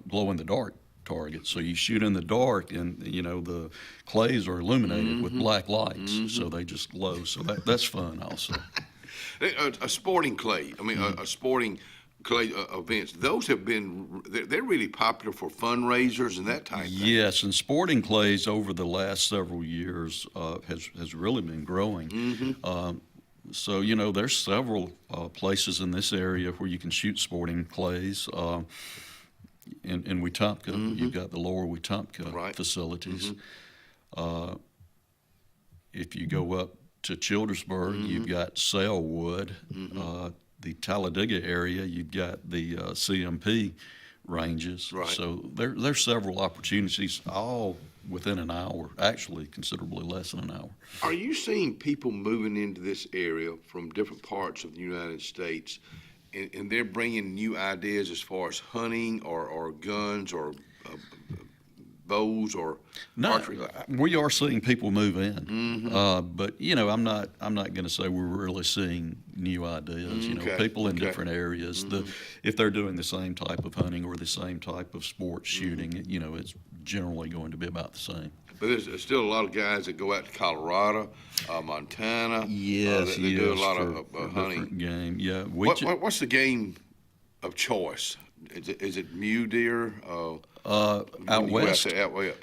glow-in-the-dark target, so you shoot in the dark, and the clays are illuminated with black lights, so they just glow. So that's fun also. A sporting clay. I mean, a sporting clay events. Those have been. They're really popular for fundraisers and that type. Yes, and sporting clays over the last several years has really been growing. So, there's several places in this area where you can shoot sporting clays. In Wetumpka, you've got the Lower Wetumpka facilities. If you go up to Childersburg, you've got Sailwood. The Talladega area, you've got the CMP ranges. Right. So there's several opportunities, all within an hour, actually considerably less than an hour. Are you seeing people moving into this area from different parts of the United States, and they're bringing new ideas as far as hunting or guns or bows or archery? We are seeing people move in, but I'm not going to say we're really seeing new ideas. Okay, People in okay. different areas. If they're doing the same type of hunting or the same type of sports shooting, it's generally going to be about the same. But there's still a lot of guys that go out to Colorado, Montana. Yes, they do a lot for of hunting. different game. Yeah, What's the game of choice? Is it mule deer? Out west. Out west.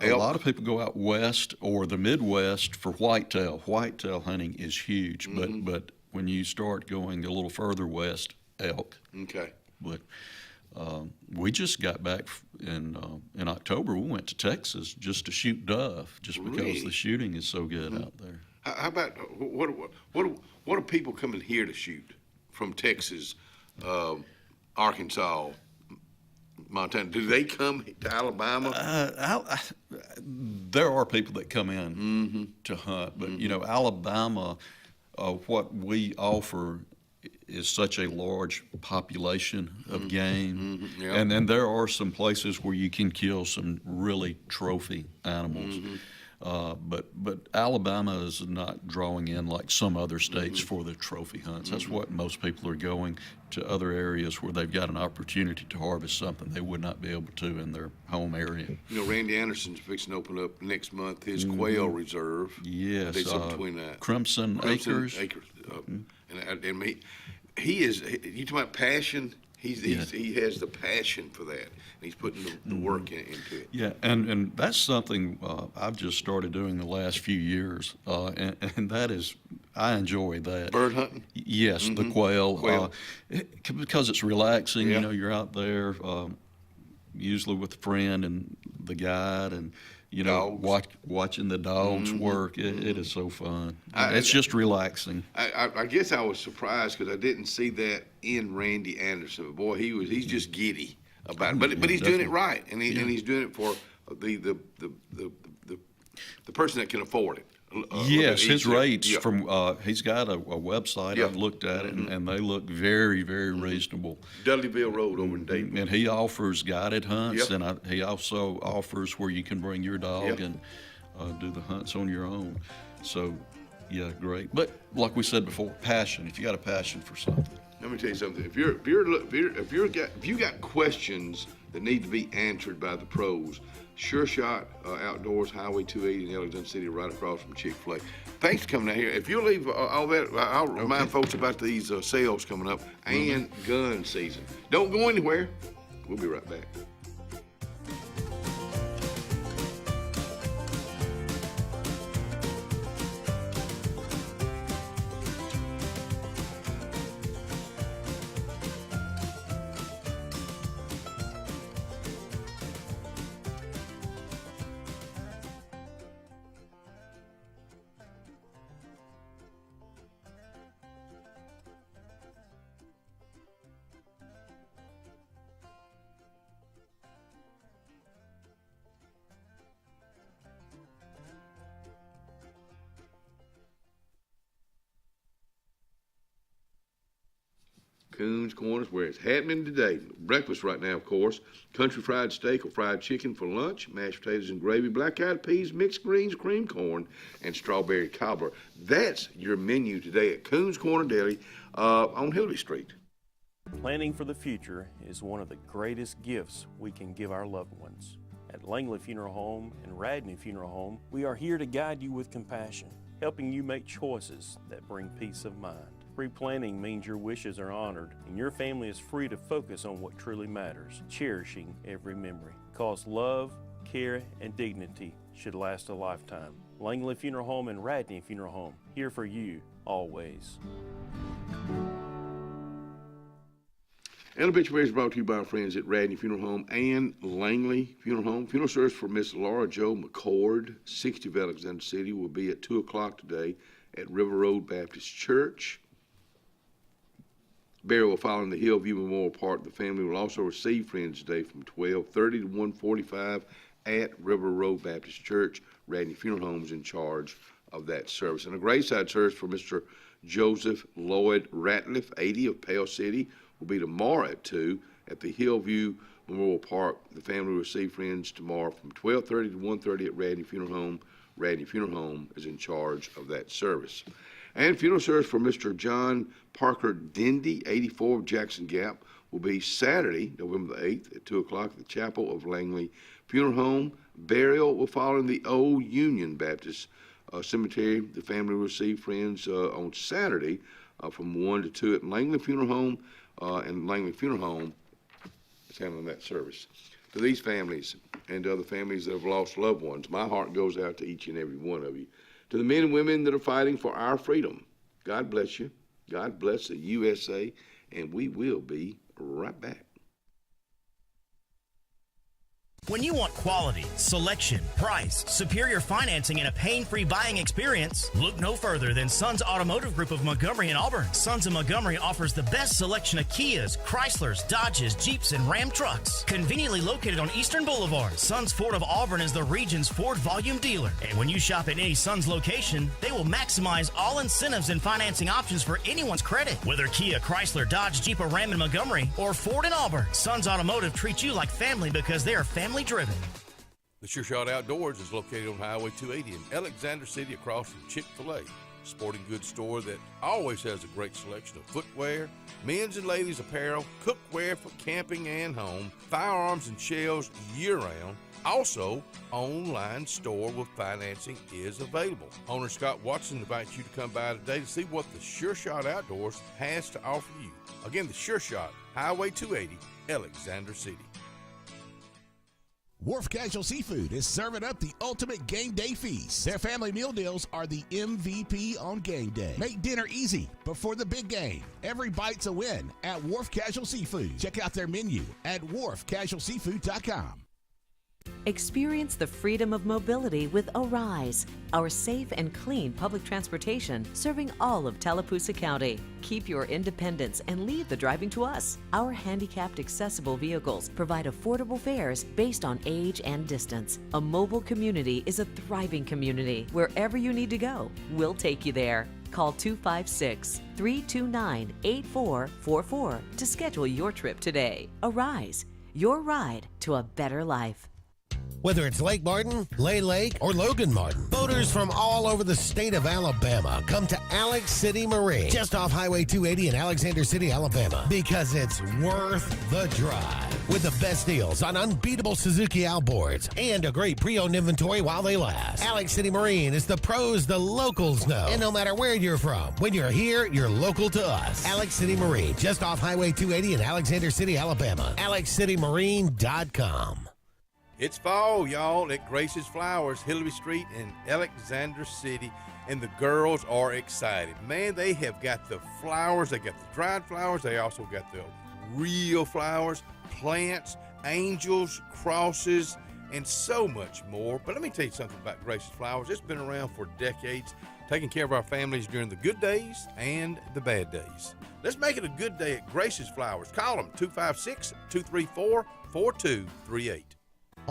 A lot of people go out west or the Midwest for whitetail. Whitetail hunting is huge, but when you start going a little further west, elk. Okay. But we just got back in October. We went to Texas just to shoot dove, just because Really? the shooting is so good out there. How about what are people coming here to shoot from Texas, Arkansas, Montana? Do they come to Alabama? There are people that come in to hunt, but Alabama, what we offer is such a large population of game, Yeah. and then there are some places where you can kill some really trophy animals. But Alabama is not drawing in like some other states for the trophy hunts. That's what most people are going to other areas where they've got an opportunity to harvest something they would not be able to in their home area. Randy Anderson's fixing to open up next month his quail reserve. Yes, They sit between that. Crimson Acres. And he is. You talking about passion? He has the passion for that, and he's putting the work into it. Yeah, and that's something I've just started doing the last few years, and that is, I enjoy that. Bird hunting? Yes, the quail. Because it's relaxing. Yeah. You're out there usually with a friend and the guide, and watching the dogs work. It is so fun. It's just relaxing. I guess I was surprised because I didn't see that in Randy Anderson. But boy, he's just giddy about it. But he's doing it right, and he's doing it for the person that can afford it. Yes, his rates from he's got a website. Yeah. I've looked at it, and they look very, very reasonable. Dudleyville Road over in Dayton. And he offers guided hunts, Yep. and he also offers where you can bring your dog and do the hunts on your own. So, yeah, great. But like we said before, passion. If you got a passion for something. Let me tell you something. If you got questions that need to be answered by the pros, Sure Shot Outdoors, Highway 280 in Alexander City, right across from Chick-fil-A. Thanks for coming out here. If you'll leave all that, I'll remind folks about these sales coming up and gun season. Don't go anywhere. We'll be right back. Coons Corners, where it's happening today. Breakfast right now, of course. Country fried steak or fried chicken for lunch, mashed potatoes and gravy, black-eyed peas, mixed greens, cream corn, and strawberry cobbler. That's your menu today at Coons Corner Deli on Hillary Street. Planning for the future is one of the greatest gifts we can give our loved ones. At Langley Funeral Home and Radney Funeral Home, we are here to guide you with compassion, helping you make choices that bring peace of mind. Pre-planning means your wishes are honored and your family is free to focus on what truly matters, cherishing every memory. Because love, care, and dignity should last a lifetime. Langley Funeral Home and Radney Funeral Home, here for you, always. And obituary is brought to you by our friends at Radney Funeral Home and Langley Funeral Home. Funeral service for Miss Laura Jo McCord, 60 of Alexander City, will be at 2 o'clock today at River Road Baptist Church. Burial will follow in the Hillview Memorial Park. The family will also receive friends today from 12:30 to 1:45 at River Road Baptist Church. Radney Funeral Home is in charge of that service. And a graveside service for Mr. Joseph Lloyd Ratliff, 80 of Pale City, will be tomorrow at 2 at the Hillview Memorial Park. The family will receive friends tomorrow from 12:30 to 1:30 at Radney Funeral Home. Radney Funeral Home is in charge of that service. And funeral service for Mr. John Parker Dendy, 84 of Jackson Gap, will be Saturday, November the 8th at 2 o'clock at the Chapel of Langley Funeral Home. Burial will follow in the Old Union Baptist Cemetery. The family will receive friends on Saturday from 1 to 2 at Langley Funeral Home. And Langley Funeral Home is handling that service. To these families and to other families that have lost loved ones, my heart goes out to each and every one of you. To the men and women that are fighting for our freedom, God bless you. God bless the USA, and we will be right back. When you want quality, selection, price, superior financing, and a pain-free buying experience, look no further than Sons Automotive Group of Montgomery and Auburn. Sons of Montgomery offers the best selection of Kias, Chryslers, Dodges, Jeeps, and Ram trucks. Conveniently located on Eastern Boulevard, Sons Ford of Auburn is the region's Ford volume dealer. And when you shop at any Sons location, they will maximize all incentives and financing options for anyone's credit. Whether Kia, Chrysler, Dodge, Jeep, or Ram in Montgomery, or Ford in Auburn, Sons Automotive treats you like family because they are family driven. The Sure Shot Outdoors is located on Highway 280 in Alexander City across from Chick-fil-A. Sporting goods store that always has a great selection of footwear, men's and ladies apparel, cookware for camping and home, firearms and shells year-round. Also, online store with financing is available. Owner Scott Watson invites you to come by today to see what the Sure Shot Outdoors has to offer you. Again, the Sure Shot, Highway 280, Alexander City. Wharf Casual Seafood is serving up the ultimate game day feast. Their family meal deals are the MVP on game day. Make dinner easy before the big game. Every bite's a win at Wharf Casual Seafood. Check out their menu at wharfcasualseafood.com. Experience the freedom of mobility with Arise, our safe and clean public transportation serving all of Tallapoosa County. Keep your independence and leave the driving to us. Our handicapped accessible vehicles provide affordable fares based on age and distance. A mobile community is a thriving community. Wherever you need to go, we'll take you there. Call 256-329-8444 to schedule your trip today. Arise, your ride to a better life. Whether it's Lake Martin, Lay Lake, or Logan Martin, boaters from all over the state of Alabama come to Alex City Marine, just off Highway 280 in Alexander City, Alabama, because it's worth the drive. With the best deals on unbeatable Suzuki outboards and a great pre-owned inventory while they last. Alex City Marine is the pros the locals know. And no matter where you're from, when you're here, you're local to us. Alex City Marine, just off Highway 280 in Alexander City, Alabama. AlexCityMarine.com. It's fall, y'all, at Grace's Flowers, Hillary Street in Alexander City, and the girls are excited. Man, they have got the flowers. They got the dried flowers. They also got the real flowers, plants, angels, crosses, and so much more. But let me tell you something about Grace's Flowers. It's been around for decades, taking care of our families during the good days and the bad days. Let's make it a good day at Grace's Flowers. Call them 256-234-4238.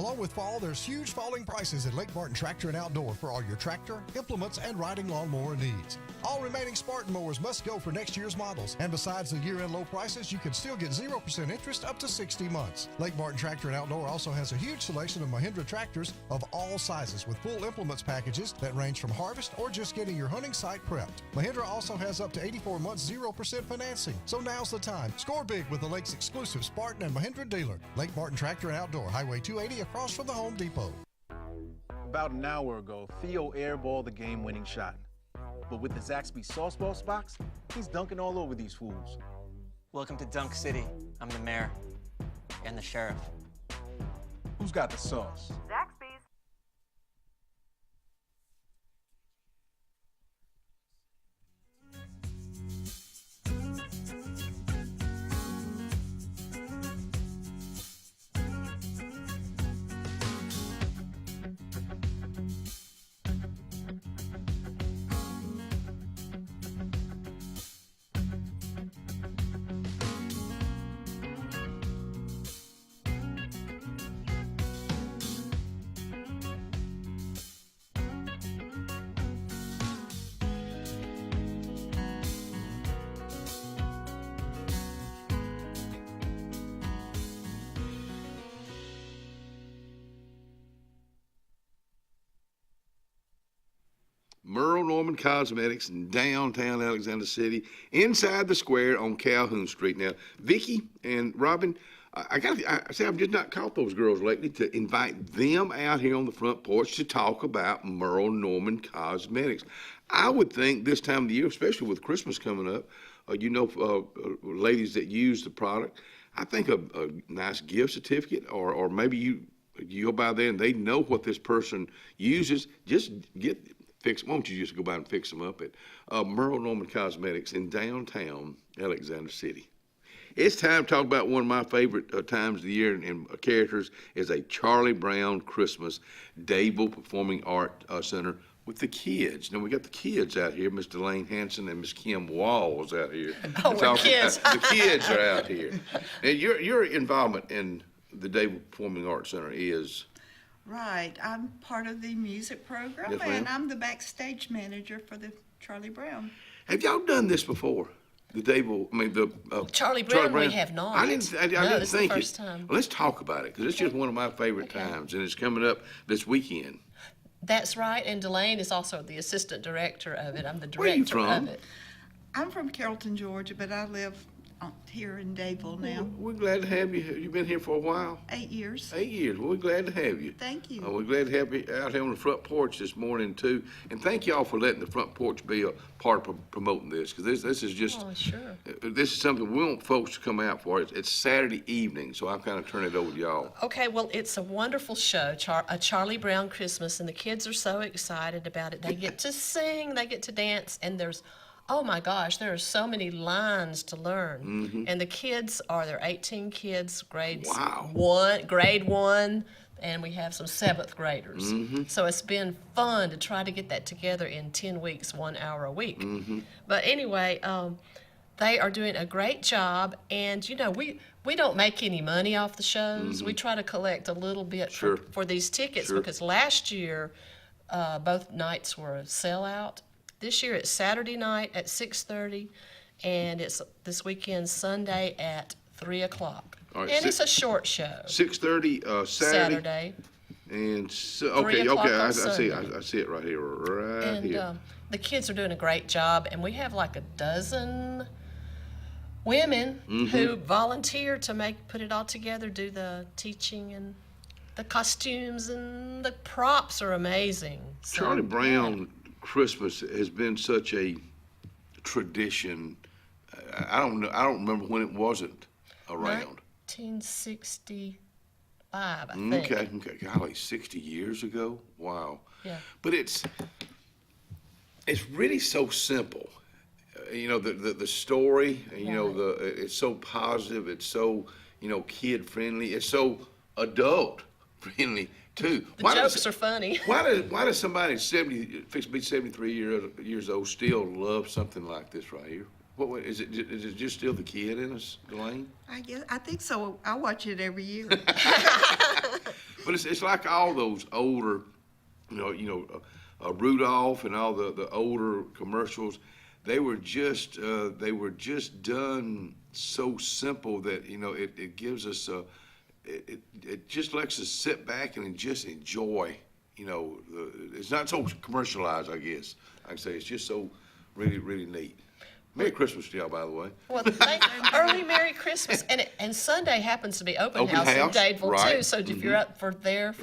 Along with fall, there's huge falling prices at Lake Martin Tractor and Outdoor for all your tractor, implements, and riding lawnmower needs. All remaining Spartan mowers must go for next year's models. And besides the year-end low prices, you can still get 0% interest up to 60 months. Lake Martin Tractor and Outdoor also has a huge selection of Mahindra tractors of all sizes with full implements packages that range from harvest or just getting your hunting site prepped. Mahindra also has up to 84 months 0% financing. So now's the time. Score big with the Lake's exclusive Spartan and Mahindra dealer. Lake Martin Tractor and Outdoor, Highway 280 across from the Home Depot. About an hour ago, Theo airballed the game-winning shot. But with the Zaxby Sauce Boss box, he's dunking all over these fools. Welcome to Dunk City. I'm the mayor and the sheriff. Who's got the sauce? Zaxby's. Merle Norman Cosmetics in downtown Alexander City, inside the square on Calhoun Street. Now, Vicki and Robin, I say I've just not caught those girls lately to invite them out here on the front porch to talk about Merle Norman Cosmetics. I would think this time of the year, especially with Christmas coming up, ladies that use the product, I think a nice gift certificate or maybe you go by there and they know what this person uses, just won't you just go by and fix them up at Merle Norman Cosmetics in downtown Alexander City. It's time to talk about one of my favorite times of the year and characters is a Charlie Brown Christmas Dable Performing Art Center with the kids. Now, we got the kids out here, Miss Delane Hanson and Miss Kim Walls out here. Oh, we're kids. The kids are out here. And your involvement in the Dable Performing Arts Center is... Right. I'm part of the music program, Yes, ma'am. and I'm the backstage manager for the Charlie Brown. Have y'all done this before? The Charlie Brown, we have not. I didn't this is think the first time. Well, let's talk about it, because it's just one of my favorite times, and it's coming up this weekend. That's right, and Delane is also the assistant director of it. I'm the Where are you director from? of it. I'm from Carrollton, Georgia, but I live here in Dadeville now. We're glad to have you. You've been here for a while? 8 years. 8 years. Well, we're glad to have you. Thank you. We're glad to have you out here on the front porch this morning, too. And thank y'all for letting the front porch be a part of promoting this, because this is just... Oh, sure. This is something we want folks to come out for. It's Saturday evening, so I'll kind of turn it over to y'all. Okay, well, it's a wonderful show, a Charlie Brown Christmas, and the kids are so excited about it. They get to sing, they get to dance, and there's... Oh my gosh, there are so many lines to learn. Mm-hmm. And the kids there are 18 kids, grade 1, and we have some 7th graders. Mm-hmm. So it's been fun to try to get that together in 10 weeks, 1 hour a week. Mm-hmm. But anyway, they are doing a great job, and we don't make any money off the shows. Mm-hmm. We try to collect a little bit Sure. for these tickets Sure. because last year both nights were a sellout. This year it's Saturday night at 6:30, and it's this weekend Sunday at 3 o'clock. All right, And it's a short show. 6:30 Saturday. And so, 3 okay, o'clock on I see. Sunday. I see it right here, And here. the kids are doing a great job, and we have like a dozen women Mhm. who volunteer to put it all together, do the teaching and the costumes, and the props are amazing. So, Charlie Brown Christmas has been such a tradition. I don't know. I don't remember when it wasn't around. 1965, I think. Okay. Golly, 60 years ago. Wow. Yeah. But it's really so simple. The story. It's so positive. It's so kid friendly. It's so adult friendly too. The jokes are funny. Why does somebody 73 years old still love something like this right here? What is it? Is it just still the kid in us, Delane? I think so. I watch it every year. But it's like all those older, Rudolph and all the older commercials. They were just done so simple that it gives us it just lets us sit back and just enjoy. It's not so commercialized, I guess. I can say it's just so really, really neat. Merry Christmas to y'all, by the way. Well, early Merry Christmas, and Sunday happens to be open house in Dadeville right. too. So if you're up for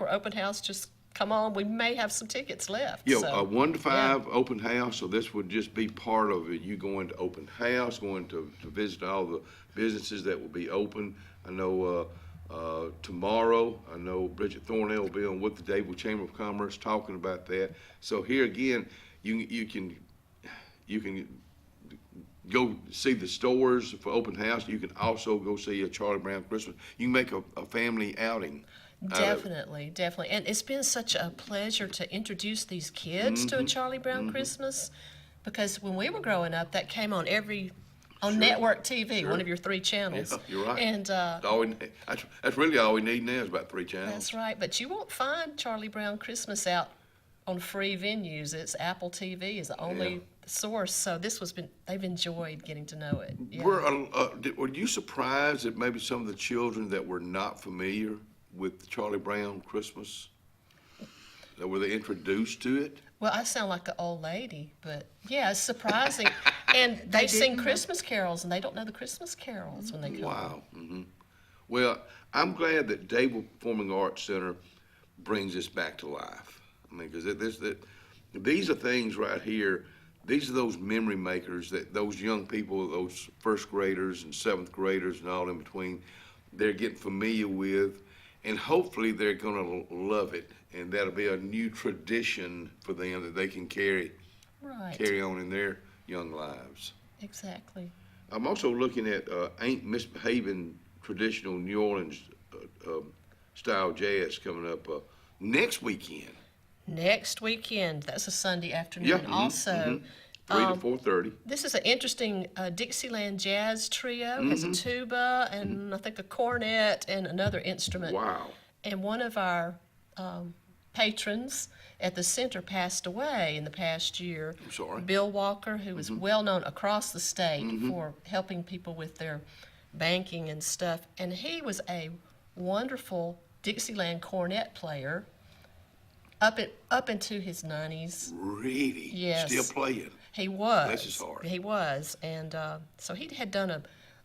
open house, just come on. We may have some tickets left. A 1 to 5 open house. So this would just be part of it. You going to open house, going to visit all the businesses that will be open. I know tomorrow, I know Bridget Thornell will be on with the Dadeville Chamber of Commerce talking about that. So here again, you can go see the stores for open house. You can also go see a Charlie Brown Christmas. You can make a family outing. Definitely. And it's been such a pleasure to introduce these kids to a Charlie Brown Christmas, because when we were growing up, that came on network TV, one of your 3 channels. Yeah, you're right. And that's really all we need now is about 3 channels. That's right. But you won't find Charlie Brown Christmas out on free venues. It's Apple TV is the only source. So they've enjoyed getting to know it. Yeah. Were you surprised that maybe some of the children that were not familiar with Charlie Brown Christmas, were they introduced to it? Well, I sound like an old lady, but yeah, it's surprising. And they sing Christmas carols, and they don't know the Christmas carols when they come. Wow. Mm-hmm. Well, I'm glad that Dadeville Performing Arts Center brings this back to life. I mean, because these are things right here. These are those memory makers that those young people, those first graders and 7th graders and all in between, they're getting familiar with, and hopefully they're going to love it, and that'll be a new tradition for them that they can carry on in their young lives. Exactly. I'm also looking at Ain't Misbehaving traditional New Orleans style jazz coming up next weekend. Next weekend. That's a Sunday afternoon also. 3 to 4:30. This is an interesting Dixieland jazz trio. It has a tuba and I think a cornet and another instrument. Wow. And one of our patrons at the center passed away in the past year. I'm sorry. Bill Walker, who was well known across the state for helping people with their banking and stuff. And he was a wonderful Dixieland cornet player up into his 90s. Really? Yes. Still playing? He was. That's his heart. He was. And so he had done a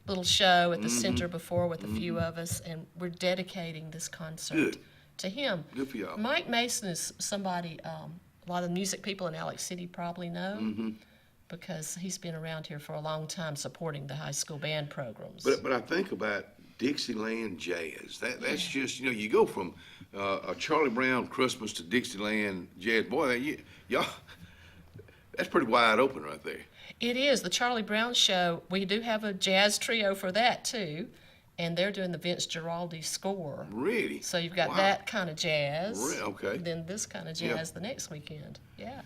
little show at the center before with a few of us, and we're dedicating this concert to him. Good for y'all. Mike Mason is somebody a lot of the music people in Alex City probably know because he's been around here for a long time supporting the high school band programs. But I think about Dixieland jazz. That's just, you go from a Charlie Brown Christmas to Dixieland jazz. Boy, y'all, that's pretty wide open right there. It is. The Charlie Brown Show, we do have a jazz trio for that too, and they're doing the Vince Guaraldi score. Really? So you've got that kind of jazz. Really? Okay. Then this kind of jazz the next weekend. Yeah.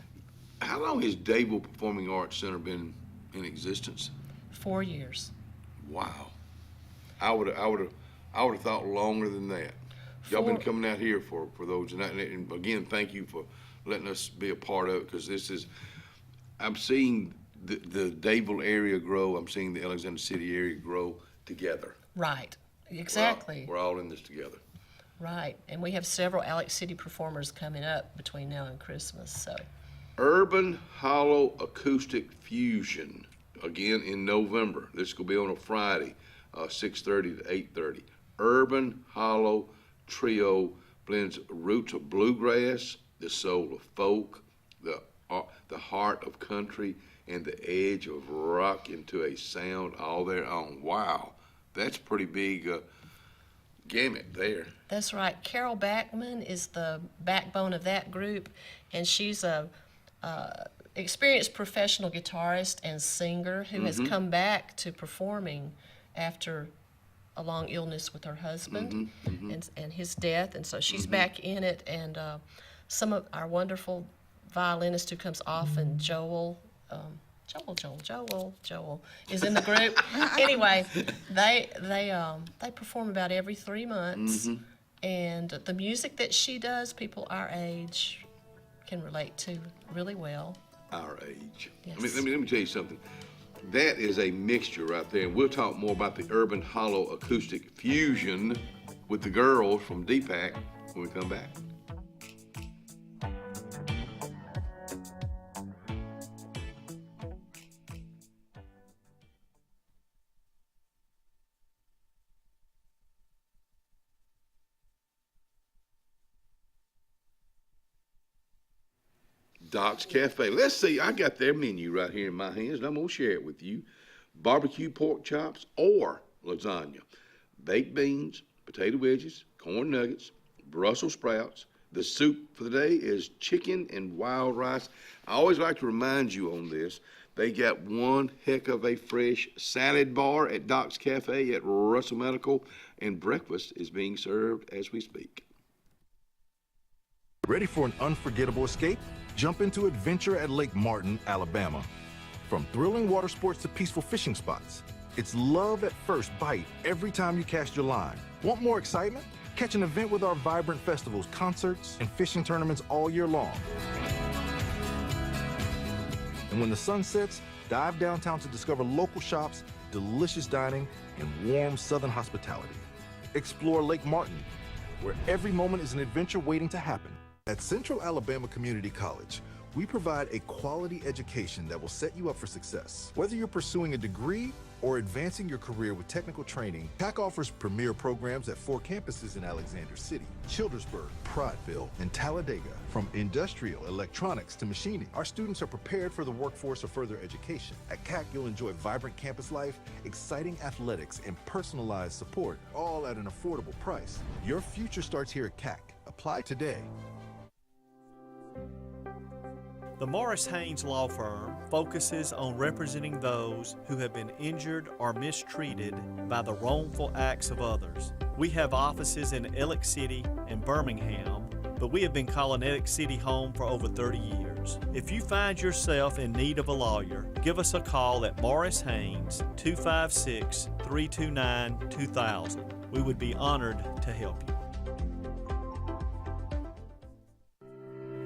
How long has Dadeville Performing Arts Center been in existence? 4 years. Wow. I would have thought longer than that. Y'all been coming out here for those, and again, thank you for letting us be a part of it, because I'm seeing the Dadeville area grow. I'm seeing the Alexander City area grow together. Right. Exactly. We're all in this together. Right. And we have several Alex City performers coming up between now and Christmas. So. Urban Hollow Acoustic Fusion, again in November. This will be on a Friday, 6:30 to 8:30. Urban Hollow Trio blends roots of bluegrass, the soul of folk, the heart of country, and the edge of rock into a sound all their own. Wow, that's pretty big gamut there. That's right. Carol Backman is the backbone of that group, and she's a experienced professional guitarist and singer who has come back to performing after a long illness with her husband and his death, and so she's back in it. And some of our wonderful violinist who comes often, Joel is in the group. Anyway, they perform about every 3 months, And the music that she does, people our age can relate to really well. Our age. Yes. Let me tell you something. That is a mixture right there, and we'll talk more about the Urban Hollow Acoustic Fusion with the girls from Deepak when we come back. Doc's Cafe. Let's see, I got their menu right here in my hands, and I'm going to share it with you. Barbecue pork chops or lasagna, baked beans, potato wedges, corn nuggets, Brussels sprouts. The soup for the day is chicken and wild rice. I always like to remind you on this, they got one heck of a fresh salad bar at Doc's Cafe at Russell Medical, and breakfast is being served as we speak. Ready for an unforgettable escape? Jump into adventure at Lake Martin, Alabama. From thrilling water sports to peaceful fishing spots, it's love at first bite every time you cast your line. Want more excitement? Catch an event with our vibrant festivals, concerts, and fishing tournaments all year long. And when the sun sets, dive downtown to discover local shops, delicious dining, and warm southern hospitality. Explore Lake Martin, where every moment is an adventure waiting to happen. At Central Alabama Community College, we provide a quality education that will set you up for success. Whether you're pursuing a degree or advancing your career with technical training, CAC offers premier programs at 4 campuses in Alexander City, Childersburg, Prideville, and Talladega. From industrial, electronics to machining, our students are prepared for the workforce or further education. At CAC, you'll enjoy vibrant campus life, exciting athletics, and personalized support, all at an affordable price. Your future starts here at CAC. Apply today. The Morris Haynes Law Firm focuses on representing those who have been injured or mistreated by the wrongful acts of others. We have offices in Ellick City and Birmingham, but we have been calling Ellick City home for over 30 years. If you find yourself in need of a lawyer, give us a call at Morris Haynes, 256-329-2000. We would be honored to help you.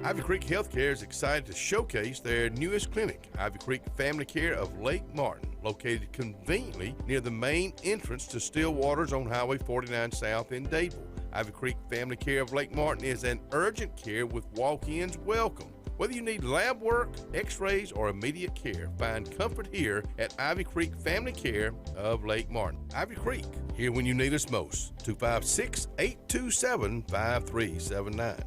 Ivy Creek Healthcare is excited to showcase their newest clinic, Ivy Creek Family Care of Lake Martin, located conveniently near the main entrance to Stillwater's on Highway 49 South in Dadeville. Ivy Creek Family Care of Lake Martin is an urgent care with walk-ins welcome. Whether you need lab work, x-rays, or immediate care, find comfort here at Ivy Creek Family Care of Lake Martin. Ivy Creek, here when you need us most. 256-827-5379.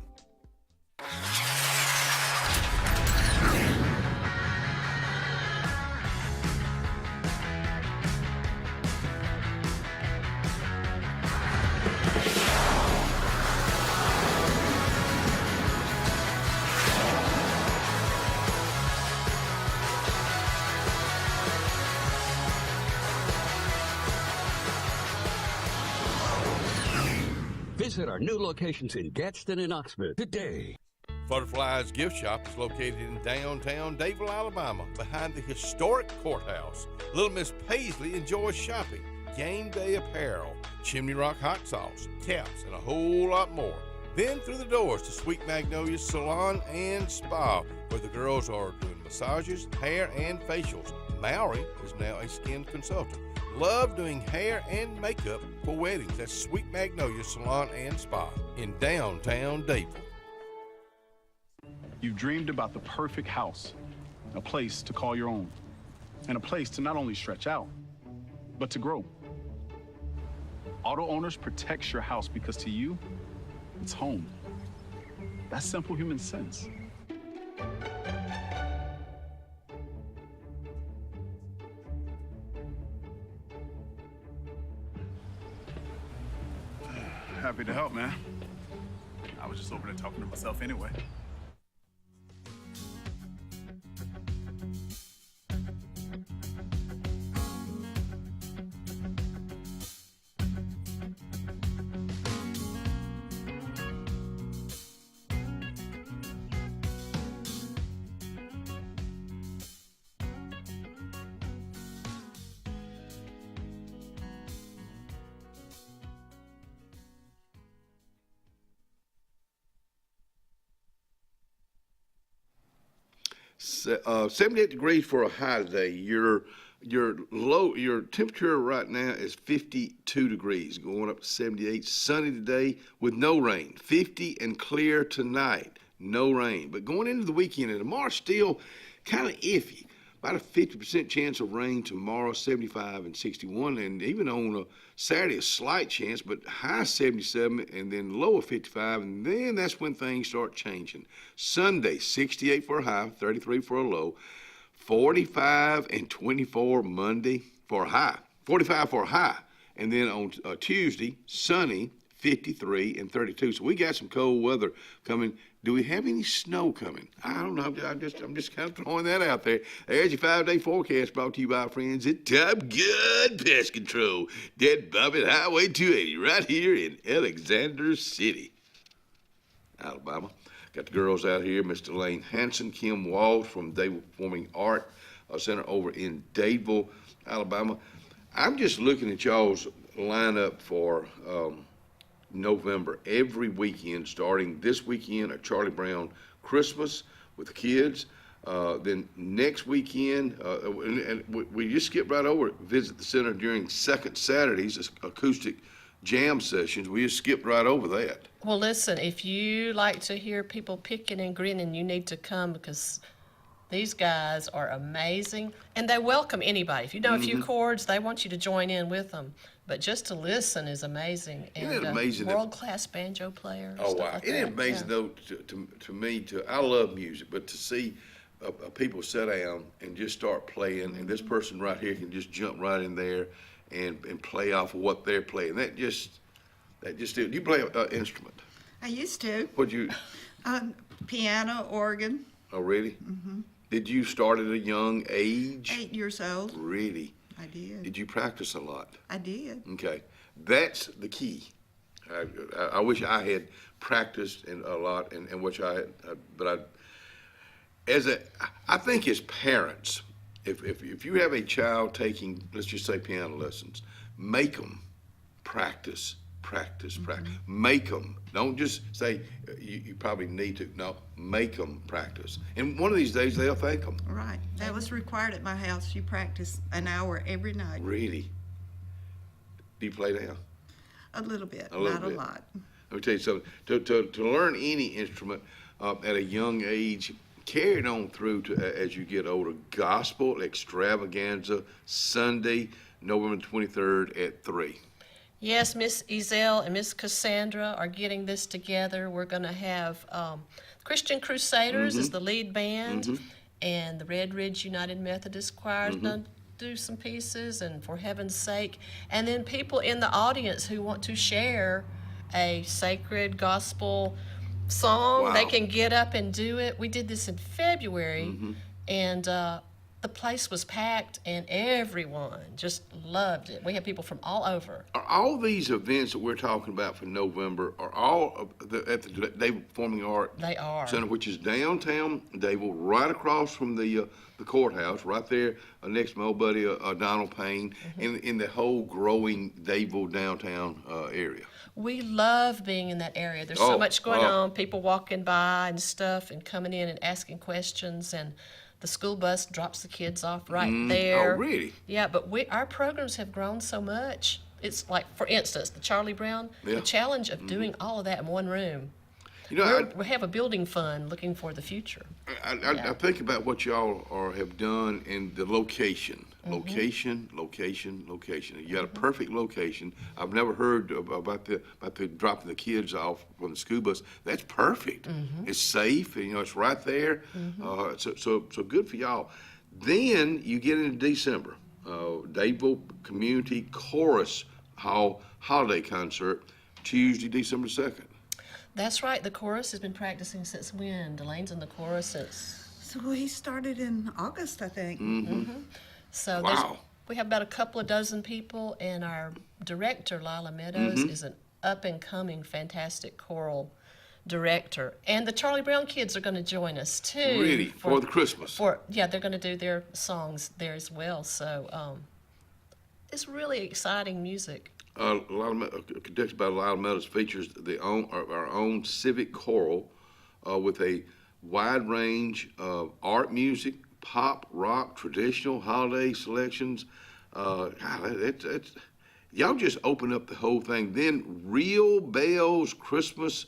Visit our new locations in Gadsden and Oxford today. Butterfly's Gift Shop is located in downtown Dadeville, Alabama, behind the historic courthouse. Little Miss Paisley enjoys shopping, game day apparel, Chimney Rock hot sauce, caps, and a whole lot more. Then through the doors to Sweet Magnolia's Salon and Spa, where the girls are doing massages, hair, and facials. Maury is now a skin consultant. Love doing hair and makeup for weddings. That's Sweet Magnolia Salon and Spa in downtown Dadeville. You've dreamed about the perfect house, a place to call your own, and a place to not only stretch out, but to grow. Auto Owners protects your house because to you, it's home. That's simple human sense. Happy to help, man. I was just over there talking to myself anyway. 78 degrees for a high today. Your temperature right now is 52 degrees, going up to 78. Sunny today with no rain. 50 and clear tonight, no rain. But going into the weekend, and tomorrow's still kind of iffy. About a 50% chance of rain tomorrow, 75 and 61, and even on a Saturday, a slight chance, but high 77 and then low of 55, and then that's when things start changing. Sunday, 68 for a high, 33 for a low, 45 and 24 Monday for a high, 45 for a high, and then on Tuesday, sunny, 53 and 32. So we got some cold weather coming. Do we have any snow coming? I don't know. I'm just kind of throwing that out there. There's your 5-day forecast brought to you by our friends at Top Gun Pest Control. Dead Bobbitt Highway 280 right here in Alexander City, Alabama. Got the girls out here, Miss Elaine Hanson, Kim Walls from Dadeville Performing Art Center over in Dadeville, Alabama. I'm just looking at y'all's lineup for November. Every weekend, starting this weekend, a Charlie Brown Christmas with the kids. Then next weekend, and we just skip right over it, visit the center during second Saturdays, acoustic jam sessions. We just skipped right over that. Well, listen, if you like to hear people picking and grinning, you need to come because these guys are amazing, and they welcome anybody. If you know a few chords, they want you to join in with them. But just to listen is amazing. And Isn't it amazing? World-class banjo players. Oh, wow. Like Isn't it amazing, though, to me, I love music, but to see people sit down and just start playing, and this person right here can just jump right in there and play off of what they're playing. That just you play an instrument. I used to. What'd you? Piano, organ. Oh, really? Mm-hmm. Did you start at a young age? 8 years old. Really? I did. Did you practice a lot? I did. Okay. That's the key. I wish I had practiced a lot, and which I had, but I think as parents, if you have a child taking, let's just say, piano lessons, make them practice. Make them. Don't just say you probably need to. No, make them practice. And one of these days they'll thank them. Right. That was required at my house. You practice an hour every night. Really? Do you play now? A little bit, not a lot. Let me tell you something. To learn any instrument at a young age, carry it on through to as you get older. Gospel Extravaganza, Sunday, November 23rd at 3. Yes, Miss Ezell and Miss Cassandra are getting this together. We're going to have Christian Crusaders as the lead band, and the Red Ridge United Methodist Choir is going to do some pieces, and For Heaven's Sake. And then people in the audience who want to share a sacred gospel song, they can get up and do it. We did this in February, and the place was packed, and everyone just loved it. We had people from all over. Are all these events that we're talking about for November are all at the Dadeville Performing Art Center, which is downtown Dadeville, right across from the courthouse, right there next to my old buddy Donald Payne, in the whole growing Dadeville downtown area. We love being in that area. There's so much going on, people walking by and stuff and coming in and asking questions, and the school bus drops the kids off right there. Oh, really? Yeah, but our programs have grown so much. It's like, for instance, the Charlie Brown, the challenge of doing all of that in one room. You know, we have a building fund looking for the future. I think about what y'all have done in the location. Location. You got a perfect location. I've never heard about the dropping the kids off from the school bus. That's perfect. It's safe, and it's right there. So good for y'all. Then you get into December. Dadeville Community Chorus Hall Holiday Concert, Tuesday, December 2nd. That's right. The chorus has been practicing since when? Delaine's in the chorus since... So he started in August, I think. So we have about a couple of dozen people, and our director, Lila Meadows, is an up-and-coming, fantastic choral director. And the Charlie Brown kids are going to join us, too. Really? For the Christmas? Yeah, they're going to do their songs there as well. So it's really exciting music. Conducted by Lila Meadows features our own civic choral with a wide range of art music, pop, rock, traditional, holiday selections. Y'all just open up the whole thing. Then Real Bells Christmas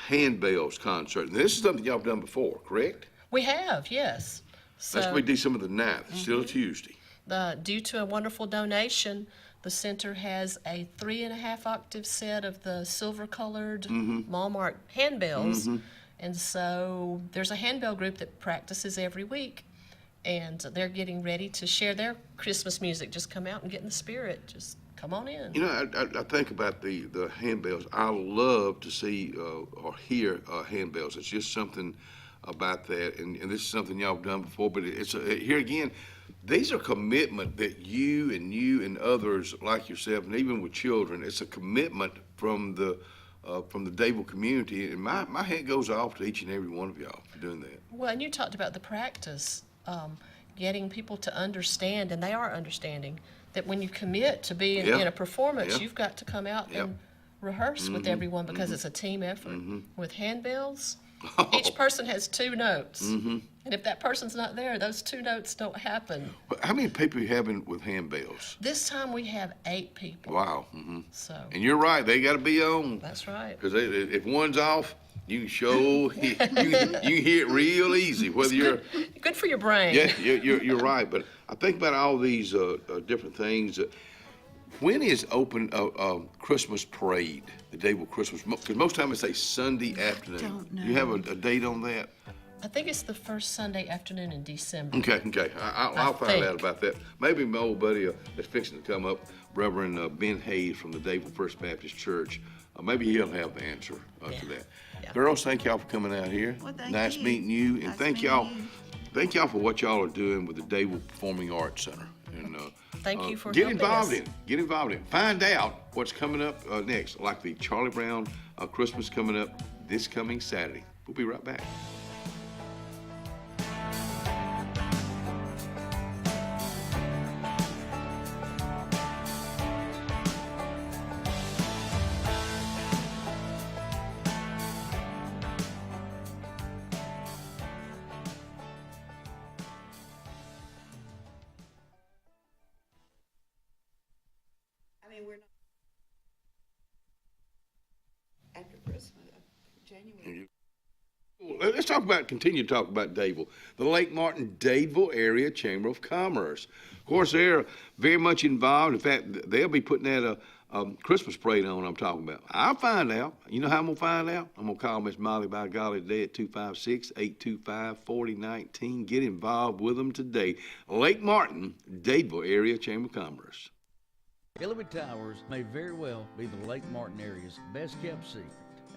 Handbells concert. And this is something y'all have done before, correct? We have, yes. So, that's going to be December the 9th. It's still a Tuesday. Due to a wonderful donation, the center has a 3.5 octave set of the silver-colored Walmart handbells. And so there's a handbell group that practices every week, and they're getting ready to share their Christmas music. Just come out and get in the spirit. Just come on in. You know, I think about the handbells. I love to see or hear handbells. It's just something about that, and this is something y'all have done before, but it's here again, these are commitment that you and others like yourself, and even with children, it's a commitment from the Dadeville community, and my hat goes off to each and every one of y'all for doing that. Well, and you talked about the practice, getting people to understand, and they are understanding, that when you commit to be in a performance, you've got to come out and rehearse with everyone, because it's a team effort. With handbells, each person has 2 notes. And if that person's not there, those 2 notes don't happen. How many people are you having with handbells? This time we have 8 people. Wow. So. And you're right, they got to be on. That's right. Because if one's off, you can show, you can hear it real easy. Whether you're good for your brain. Yeah, you're right. But I think about all these different things. When is open Christmas parade, the Dadeville Christmas? Because most times it's a Sunday afternoon. Don't know. You have a date on that? I think it's the first Sunday afternoon in December. Okay. I'll find out about that. Maybe my old buddy that's fixing to come up, Reverend Ben Hayes from the Dadeville First Baptist Church, maybe he'll have the answer to that. Yeah. Girls, thank y'all for coming out here. Well, nice meeting you, and thank y'all for what y'all are doing with the Dadeville Performing Arts Center. And thank you for get helping involved us. Get involved in it. Find out what's coming up next, like the Charlie Brown Christmas coming up this coming Saturday. We'll be right back. We're not after Christmas, January. Let's continue to talk about Dadeville. The Lake Martin Dadeville Area Chamber of Commerce. Of course, they're very much involved. In fact, they'll be putting that Christmas parade on I'm talking about. I'll find out. You know how I'm going to find out? I'm going to call Miss Molly by golly today at 256-825-4019. Get involved with them today. Lake Martin Dadeville Area Chamber of Commerce. Hillary Towers may very well be the Lake Martin area's best kept secret.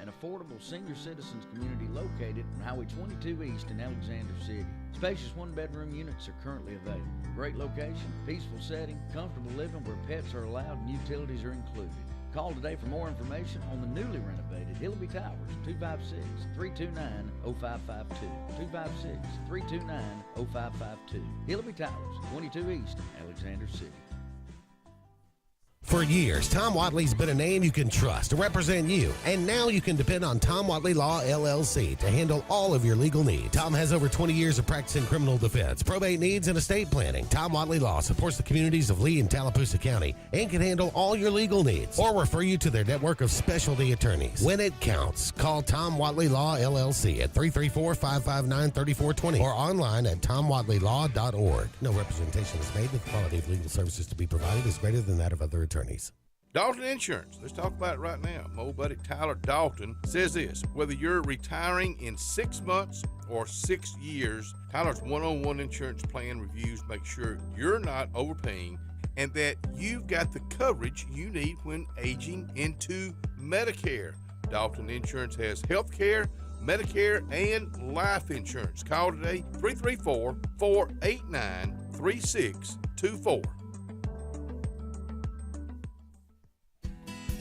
An affordable senior citizens community located on Highway 22 East in Alexander City. Spacious 1-bedroom units are currently available. Great location, peaceful setting, comfortable living where pets are allowed and utilities are included. Call today for more information on the newly renovated Hillary Towers, 256-329-0552. 256-329-0552. Hillary Towers, 22 East, Alexander City. For years, Tom Watley's been a name you can trust to represent you, and now you can depend on Tom Watley Law, LLC to handle all of your legal needs. Tom has over 20 years of practice in criminal defense, probate needs, and estate planning. Tom Watley Law supports the communities of Lee and Tallapoosa County and can handle all your legal needs or refer you to their network of specialty attorneys. When it counts, call Tom Watley Law, LLC at 334-559-3420 or online at tomwatleylaw.org. No representation is made that the quality of legal services to be provided is greater than that of other attorneys. Dalton Insurance, let's talk about it right now. My old buddy Tyler Dalton says this: whether you're retiring in 6 months or 6 years, Tyler's one-on-one insurance plan reviews make sure you're not overpaying and that you've got the coverage you need when aging into Medicare. Dalton Insurance has health care, Medicare, and life insurance. Call today, 334-489-3624.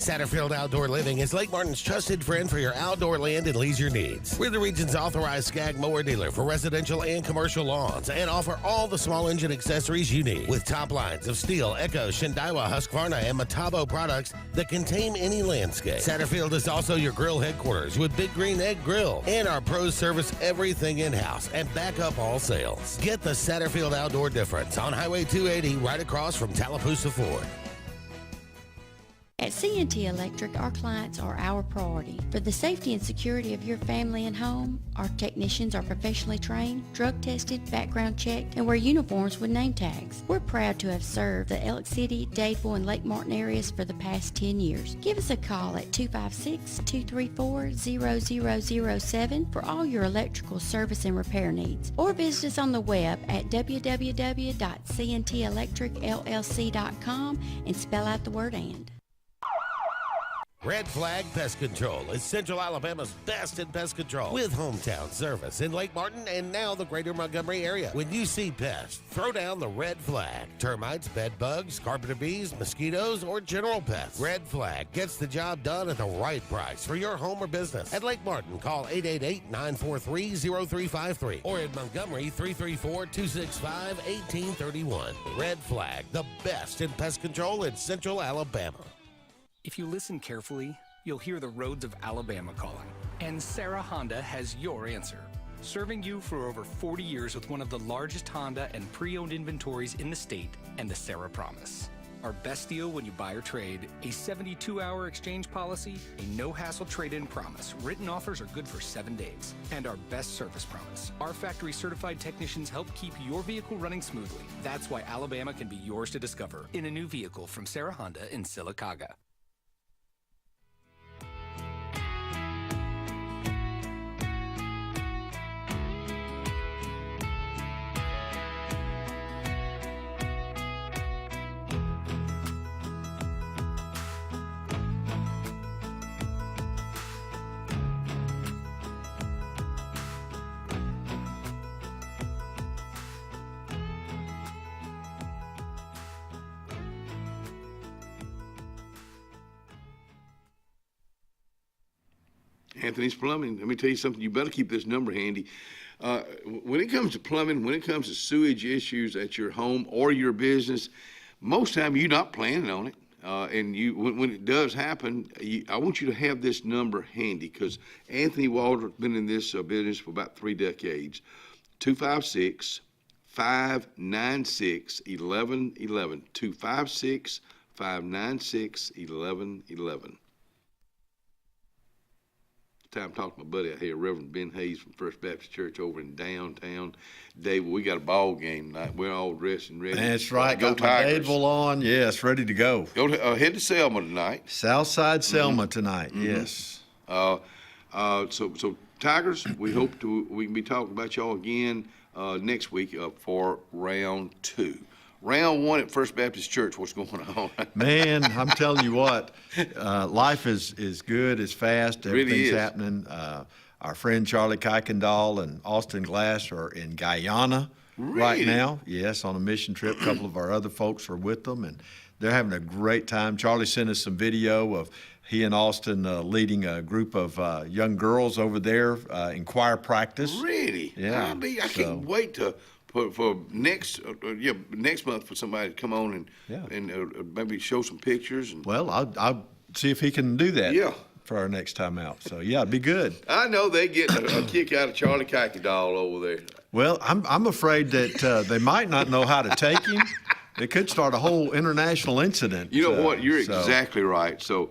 Satterfield Outdoor Living is Lake Martin's trusted friend for your outdoor land and leisure needs. We're the region's authorized Skag mower dealer for residential and commercial lawns and offer all the small engine accessories you need with top lines of Steel, Echo, Shindaiwa, Husqvarna, and Metabo products that can tame any landscape. Satterfield is also your grill headquarters with Big Green Egg Grill, and our pros service everything in-house and back up all sales. Get the Satterfield Outdoor difference on Highway 280 right across from Tallapoosa Ford. At C&T Electric, our clients are our priority. For the safety and security of your family and home, our technicians are professionally trained, drug tested, background checked, and wear uniforms with name tags. We're proud to have served the Elk City, Dadeville, and Lake Martin areas for the past 10 years. Give us a call at 256-234-0007 for all your electrical service and repair needs, or visit us on the web at www.cntelectricllc.com and spell out the word "and." Red Flag Pest Control is Central Alabama's best in pest control with hometown service in Lake Martin and now the greater Montgomery area. When you see pests, throw down the red flag. Termites, bed bugs, carpenter bees, mosquitoes, or general pests. Red Flag gets the job done at the right price for your home or business. At Lake Martin, call 888-943-0353 or in Montgomery, 334-265-1831. Red Flag, the best in pest control in Central Alabama. If you listen carefully, you'll hear the roads of Alabama calling. And Sarah Honda has your answer. Serving you for over 40 years with one of the largest Honda and pre-owned inventories in the state and the Sarah Promise. Our best deal when you buy or trade, a 72-hour exchange policy, a no-hassle trade-in promise. Written offers are good for 7 days. And our best service promise. Our factory-certified technicians help keep your vehicle running smoothly. That's why Alabama can be yours to discover in a new vehicle from Sarah Honda in Sylacauga. Anthony's Plumbing. Let me tell you something. You better keep this number handy. When it comes to plumbing, when it comes to sewage issues at your home or your business, most time you're not planning on it. And when it does happen, I want you to have this number handy because Anthony Walter's been in this business for about 3 decades. 256-596-1111. 256-596-1111. Time to talk to my buddy out here, Reverend Ben Hayes from First Baptist Church over in downtown Dadeville. We got a ball game tonight. We're all dressed and ready. That's right. Go got Tigers. my Dadeville on. Yes, ready to go. Go to, head to Selma tonight. Southside Selma tonight. Yes. So Tigers, we hope we can be talking about y'all again next week for round 2. Round 1 at First Baptist Church, what's going on? Man, I'm telling you what, life is good, it's fast, everything's really is. happening. Our friend Charlie Kuykendall and Austin Glass are in Guyana right now. Yes, on a mission trip. A couple of our other folks are with them, and they're having a great time. Charlie sent us some video of he and Austin leading a group of young girls over there in choir practice. Really? Yeah. I can't wait for next month for somebody to come on and maybe show some pictures. And well, I'll see if he can do that. Yeah. For our next time out. So yeah, it'd be good. I know they get a kick out of Charlie Kuykendall over there. Well, I'm afraid that they might not know how to take him. It could start a whole international incident. You know what? You're exactly right. So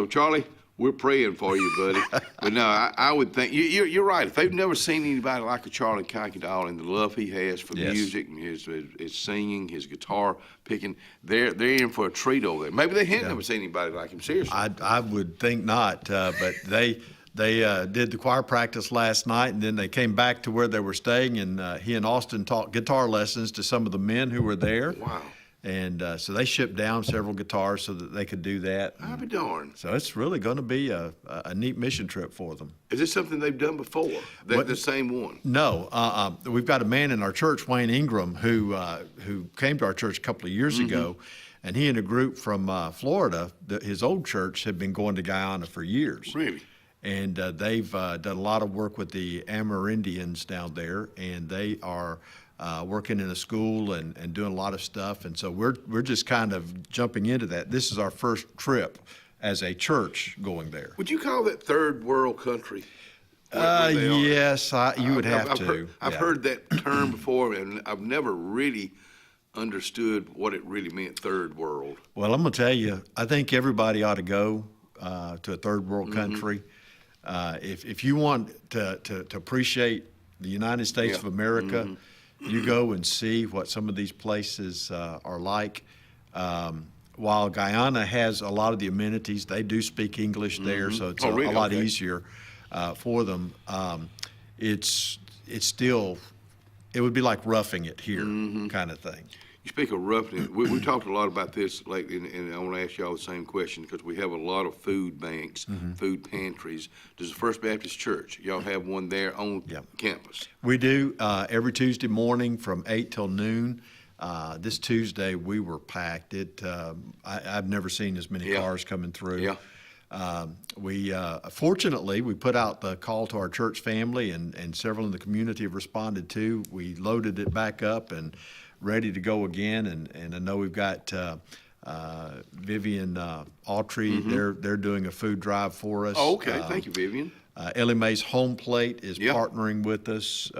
Charlie, we're praying for you, buddy. But no, I would think you're right. If they've never seen anybody like a Charlie Kuykendall and the love he has for music and his singing, his guitar picking, they're in for a treat over there. Maybe they hadn't never seen anybody like him. Seriously, I would think not. But they did the choir practice last night, and then they came back to where they were staying, and he and Austin taught guitar lessons to some of the men who were there. Wow. And so they shipped down several guitars so that they could do that. I'll be darned. So it's really going to be a neat mission trip for them. Is this something they've done before? The same one? No. We've got a man in our church, Wayne Ingram, who came to our church a couple of years ago. And he and a group from Florida, his old church, had been going to Guyana for years. Really? And they've done a lot of work with the Amerindians down there, and they are working in a school and doing a lot of stuff. And so we're just kind of jumping into that. This is our first trip as a church going there. Would you call that third world country? Yes, you would have to. I've heard that term before, and I've never really understood what it really meant, third world. Well, I'm going to tell you, I think everybody ought to go to a third world country. If you want to appreciate the United States of America, you go and see what some of these places are like. While Guyana has a lot of the amenities, they do speak English there, so it's a lot easier for them. It's still, it would be like roughing it here kind of thing. You speak of roughing it. We talked a lot about this lately, and I want to ask y'all the same question because we have a lot of food banks, food pantries. Does the First Baptist Church, y'all have one there on campus? We do every Tuesday morning from 8 till noon. This Tuesday we were packed. I've never seen as many cars coming through. We fortunately we put out the call to our church family, and several in the community have responded too. We loaded it back up and ready to go again, and I know we've got Vivian Autry. They're doing a food drive for us. Oh, okay. Thank you, Vivian. Ellie Mae's Home Plate is partnering with us.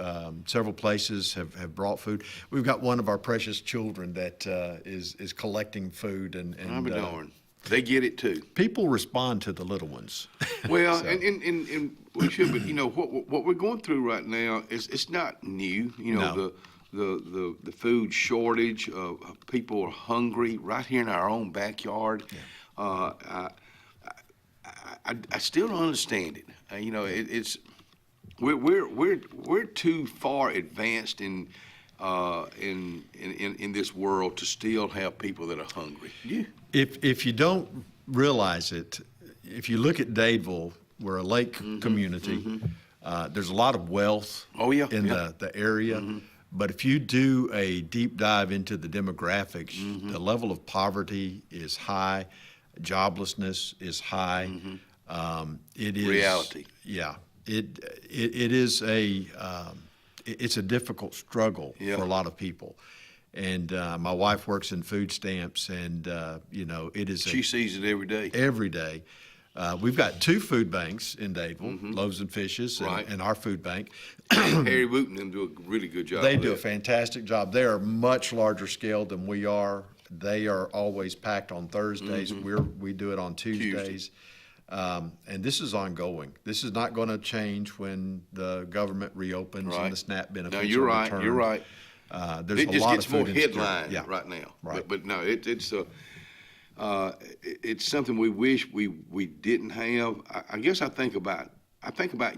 Several places have brought food. We've got one of our precious children that is collecting food, and I'll be darned. They get it too. People respond to the little ones. Well, so. and we should, but you know what we're going through right now is it's not new. You know, the food shortage. People are hungry right here in our own backyard. I still don't understand it. You know, we're too far advanced in this world to still have people that are hungry. Yeah. If you don't realize it, if you look at Dadeville, we're a lake community. There's a lot of wealth in the area. But if you do a deep dive into the demographics, the level of poverty is high, joblessness is high. It is reality. Yeah, it is it's a difficult struggle for a lot of people. And my wife works in food stamps, and you know, it is. She sees it every day. Every day. We've got two food banks in Dadeville, Loaves and Fishes, and our food bank. Harry Wooten and do a really good job. They do a fantastic job. They are much larger scale than we are. They are always packed on Thursdays. We do it on Tuesdays. And this is ongoing. This is not going to change when the government reopens and the SNAP benefits. No, you're right. Return. You're right. There's it a just lot gets of food more headlines right now. Right. But no, it's something we wish we didn't have. I guess I think about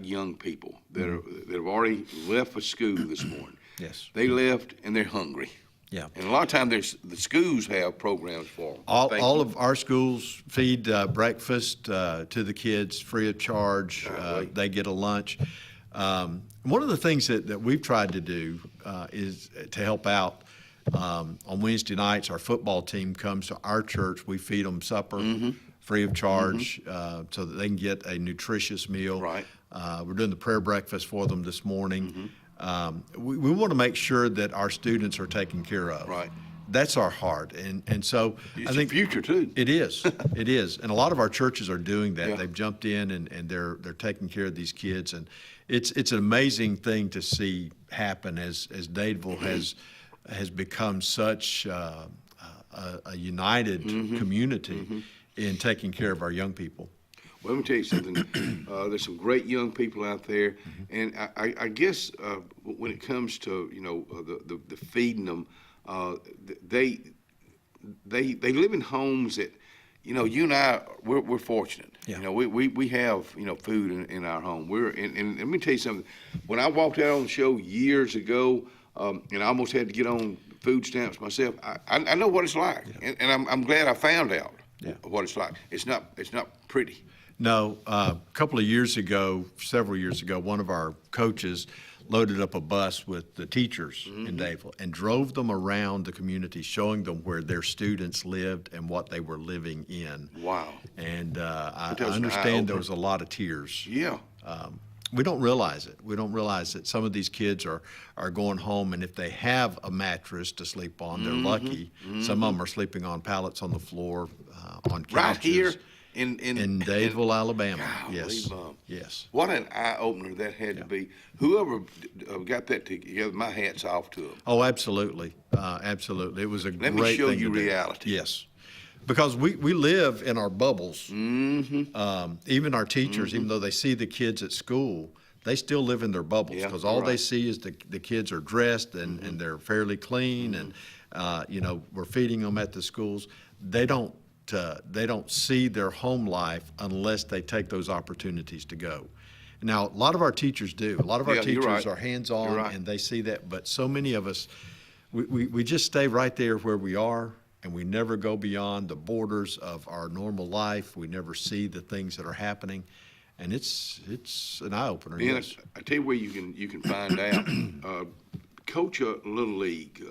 young people that have already left for school this morning. Yes. They left and they're hungry. Yeah. And a lot of times the schools have programs for them. All of our schools feed breakfast to the kids free of charge. They get a lunch. One of the things that we've tried to do is to help out. On Wednesday nights, our football team comes to our church. We feed them supper free of charge so that they can get a nutritious meal. Right. We're doing the prayer breakfast for them this morning. We want to make sure that our students are taken care of. Right. That's our heart, and so it's I think the future too. It is, it is, and a lot of our churches are doing that. They've jumped in and they're taking care of these kids, and it's an amazing thing to see happen as Dadeville has become such a united community in taking care of our young people. Well, let me tell you something. There's some great young people out there, and I guess when it comes to the feeding them, they live in homes that you and I we're fortunate. Yeah. We have food in our home. And let me tell you something. When I walked out on the show years ago, and I almost had to get on food stamps myself, I know what it's like, and I'm glad I found out what it's like. It's not pretty. No, a couple of years ago, several years ago, one of our coaches loaded up a bus with the teachers in Dadeville and drove them around the community, showing them where their students lived and what they were living in. Wow. And I was an understand there eye-opener. was a lot of tears. Yeah. We don't realize it. We don't realize that some of these kids are going home, and if they have a mattress to sleep on, they're lucky. Some of them are sleeping on pallets on the floor, on couches. Right here in Dadeville, Alabama. Golly, Yes. Bum. Yes. What an eye-opener that had to be. Whoever got that together, my hat's off to them. Oh, absolutely. Absolutely. It was a Let great me show thing you to do. reality. Yes. Because we live in our bubbles. Even our teachers, even though they see the kids at school, they still live in their bubbles because all they see is the kids are dressed and they're fairly clean and, you know, we're feeding them at the schools. They don't see their home life unless they take those opportunities to go. Now, a lot of our teachers do. A lot of our teachers are hands-on and they see that, but so many of us, we just stay right there where we are, and we never go beyond the borders of our normal life. We never see the things that are happening, and it's an eye-opener. And Yes. I tell you where you can find out. Coach a little league,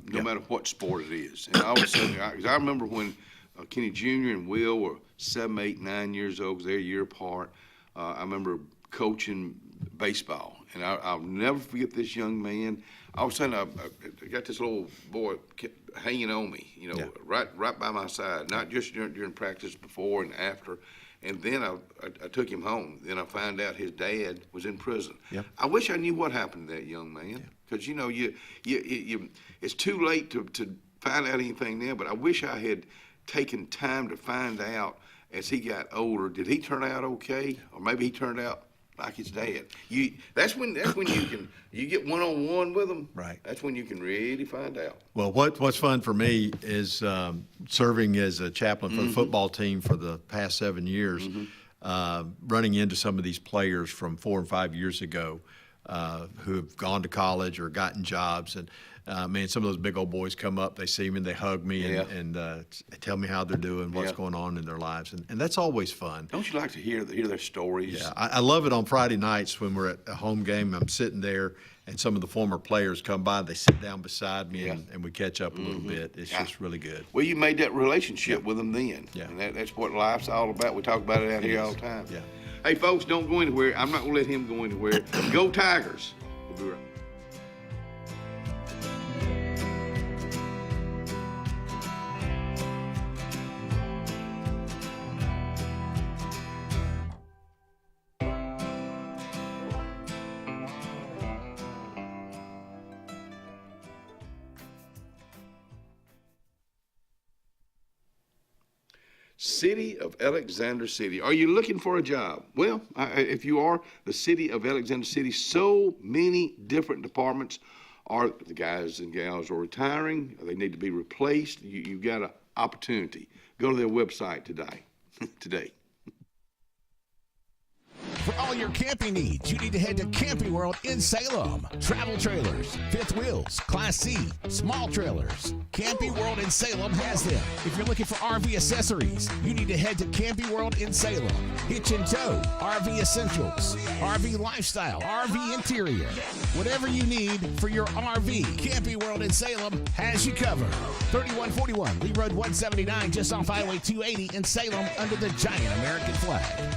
no matter what sport it is. And all of a sudden, 'cause I remember when Kenny Jr. and Will were 7, 8, 9 years old, 'cause they're a year apart. I remember coaching baseball, and I'll never forget this young man. All of a sudden, I got this little boy hanging on me, you know, right by my side, not just during practice, before and after. And then I took him home. Then I found out his dad was in prison. I wish I knew what happened to that young man, because you know, it's too late to find out anything now. But I wish I had taken time to find out as he got older. Did he turn out okay, or maybe he turned out like his dad? That's when you get one-on-one with them. Right. That's when you can really find out. Well, what's fun for me is serving as a chaplain for the football team for the past 7 years, running into some of these players from 4 and 5 years ago who have gone to college or gotten jobs. And man, some of those big old boys come up, they see me, and they hug me and tell me how they're doing, what's going on in their lives. And that's always fun. Don't you like to hear their stories? Yeah, I love it on Friday nights when we're at a home game. I'm sitting there, and some of the former players come by. They sit down beside me, and we catch up a little bit. It's just really good. Well, you made that relationship with them then. Yeah. And that's what life's all about. We talk about it out here all the time. Yeah. Hey, folks, don't go anywhere. I'm not going to let him go anywhere. Go Tigers. We'll be right back. City of Alexander City. Are you looking for a job? Well, if you are, the City of Alexander City, so many different departments. Are the guys and gals are retiring? They need to be replaced. You've got an opportunity. Go to their website today. For all your camping needs, you need to head to Camping World in Salem. Travel trailers, fifth wheels, Class C, small trailers. Camping World in Salem has them. If you're looking for RV accessories, you need to head to Camping World in Salem. Hitch and tow, RV essentials, RV lifestyle, RV interior. Whatever you need for your RV, Camping World in Salem has you covered. 3141 Lee Road 179, just off Highway 280 in Salem, under the giant American flag.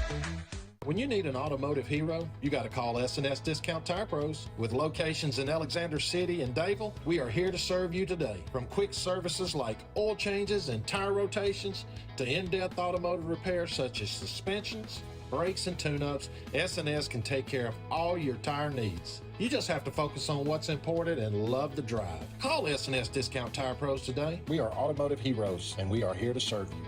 When you need an automotive hero, you got to call S&S Discount Tire Pros. With locations in Alexander City and Dadeville, we are here to serve you today. From quick services like oil changes and tire rotations to in-depth automotive repairs such as suspensions, brakes, and tune-ups, S&S can take care of all your tire needs. You just have to focus on what's important and love the drive. Call S&S Discount Tire Pros today. We are automotive heroes, and we are here to serve you.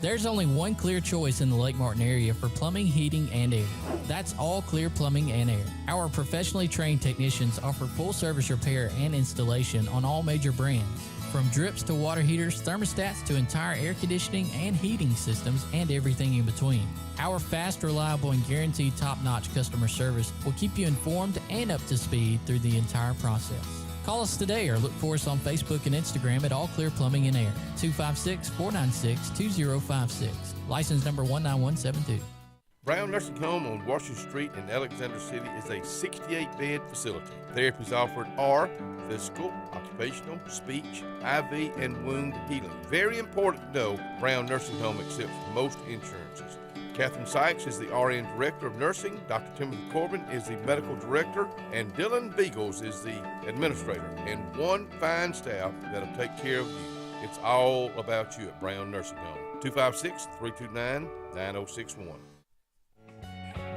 There's only one clear choice in the Lake Martin area for plumbing, heating, and air. That's All Clear Plumbing and Air. Our professionally trained technicians offer full service repair and installation on all major brands. From drips to water heaters, thermostats to entire air conditioning and heating systems, and everything in between. Our fast, reliable, and guaranteed top-notch customer service will keep you informed and up to speed through the entire process. Call us today or look for us on Facebook and Instagram at All Clear Plumbing and Air, 256-496-2056. License number 19172. Brown Nursing Home on Washington Street in Alexander City is a 68-bed facility. Therapies offered are physical, occupational, speech, IV, and wound healing. Very important to know, Brown Nursing Home accepts most insurances. Catherine Sykes is the RN Director of Nursing, Dr. Timothy Corbin is the Medical Director, and Dylan Beagles is the Administrator, and one fine staff that'll take care of you. It's all about you at Brown Nursing Home. 256-329-9061.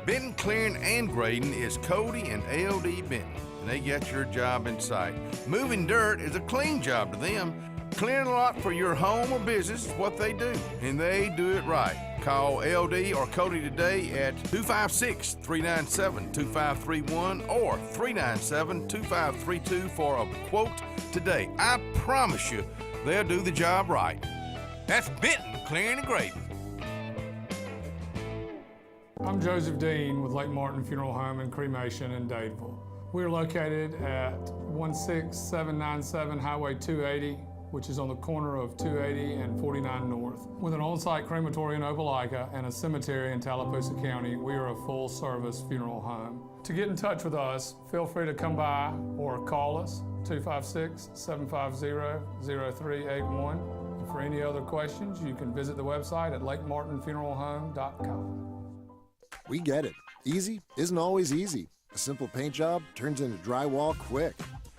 Benton Clearing and Grading is Cody and LD Benton, and they got your job in sight. Moving dirt is a clean job to them. Clearing a lot for your home or business is what they do, and they do it right. Call LD or Cody today at 256-397-2531 or 397-2532 for a quote today. I promise you, they'll do the job right. That's Benton Clearing and Grading. I'm Joseph Dean with Lake Martin Funeral Home and Cremation in Dadeville. We are located at 16797 Highway 280, which is on the corner of 280 and 49 North. With an on-site crematory in Opelika and a cemetery in Tallapoosa County, we are a full-service funeral home. To get in touch with us, feel free to come by or call us, 256-750-0381. And for any other questions, you can visit the website at lakemartinfuneralhome.com. We get it. Easy isn't always easy. A simple paint job turns into drywall quick.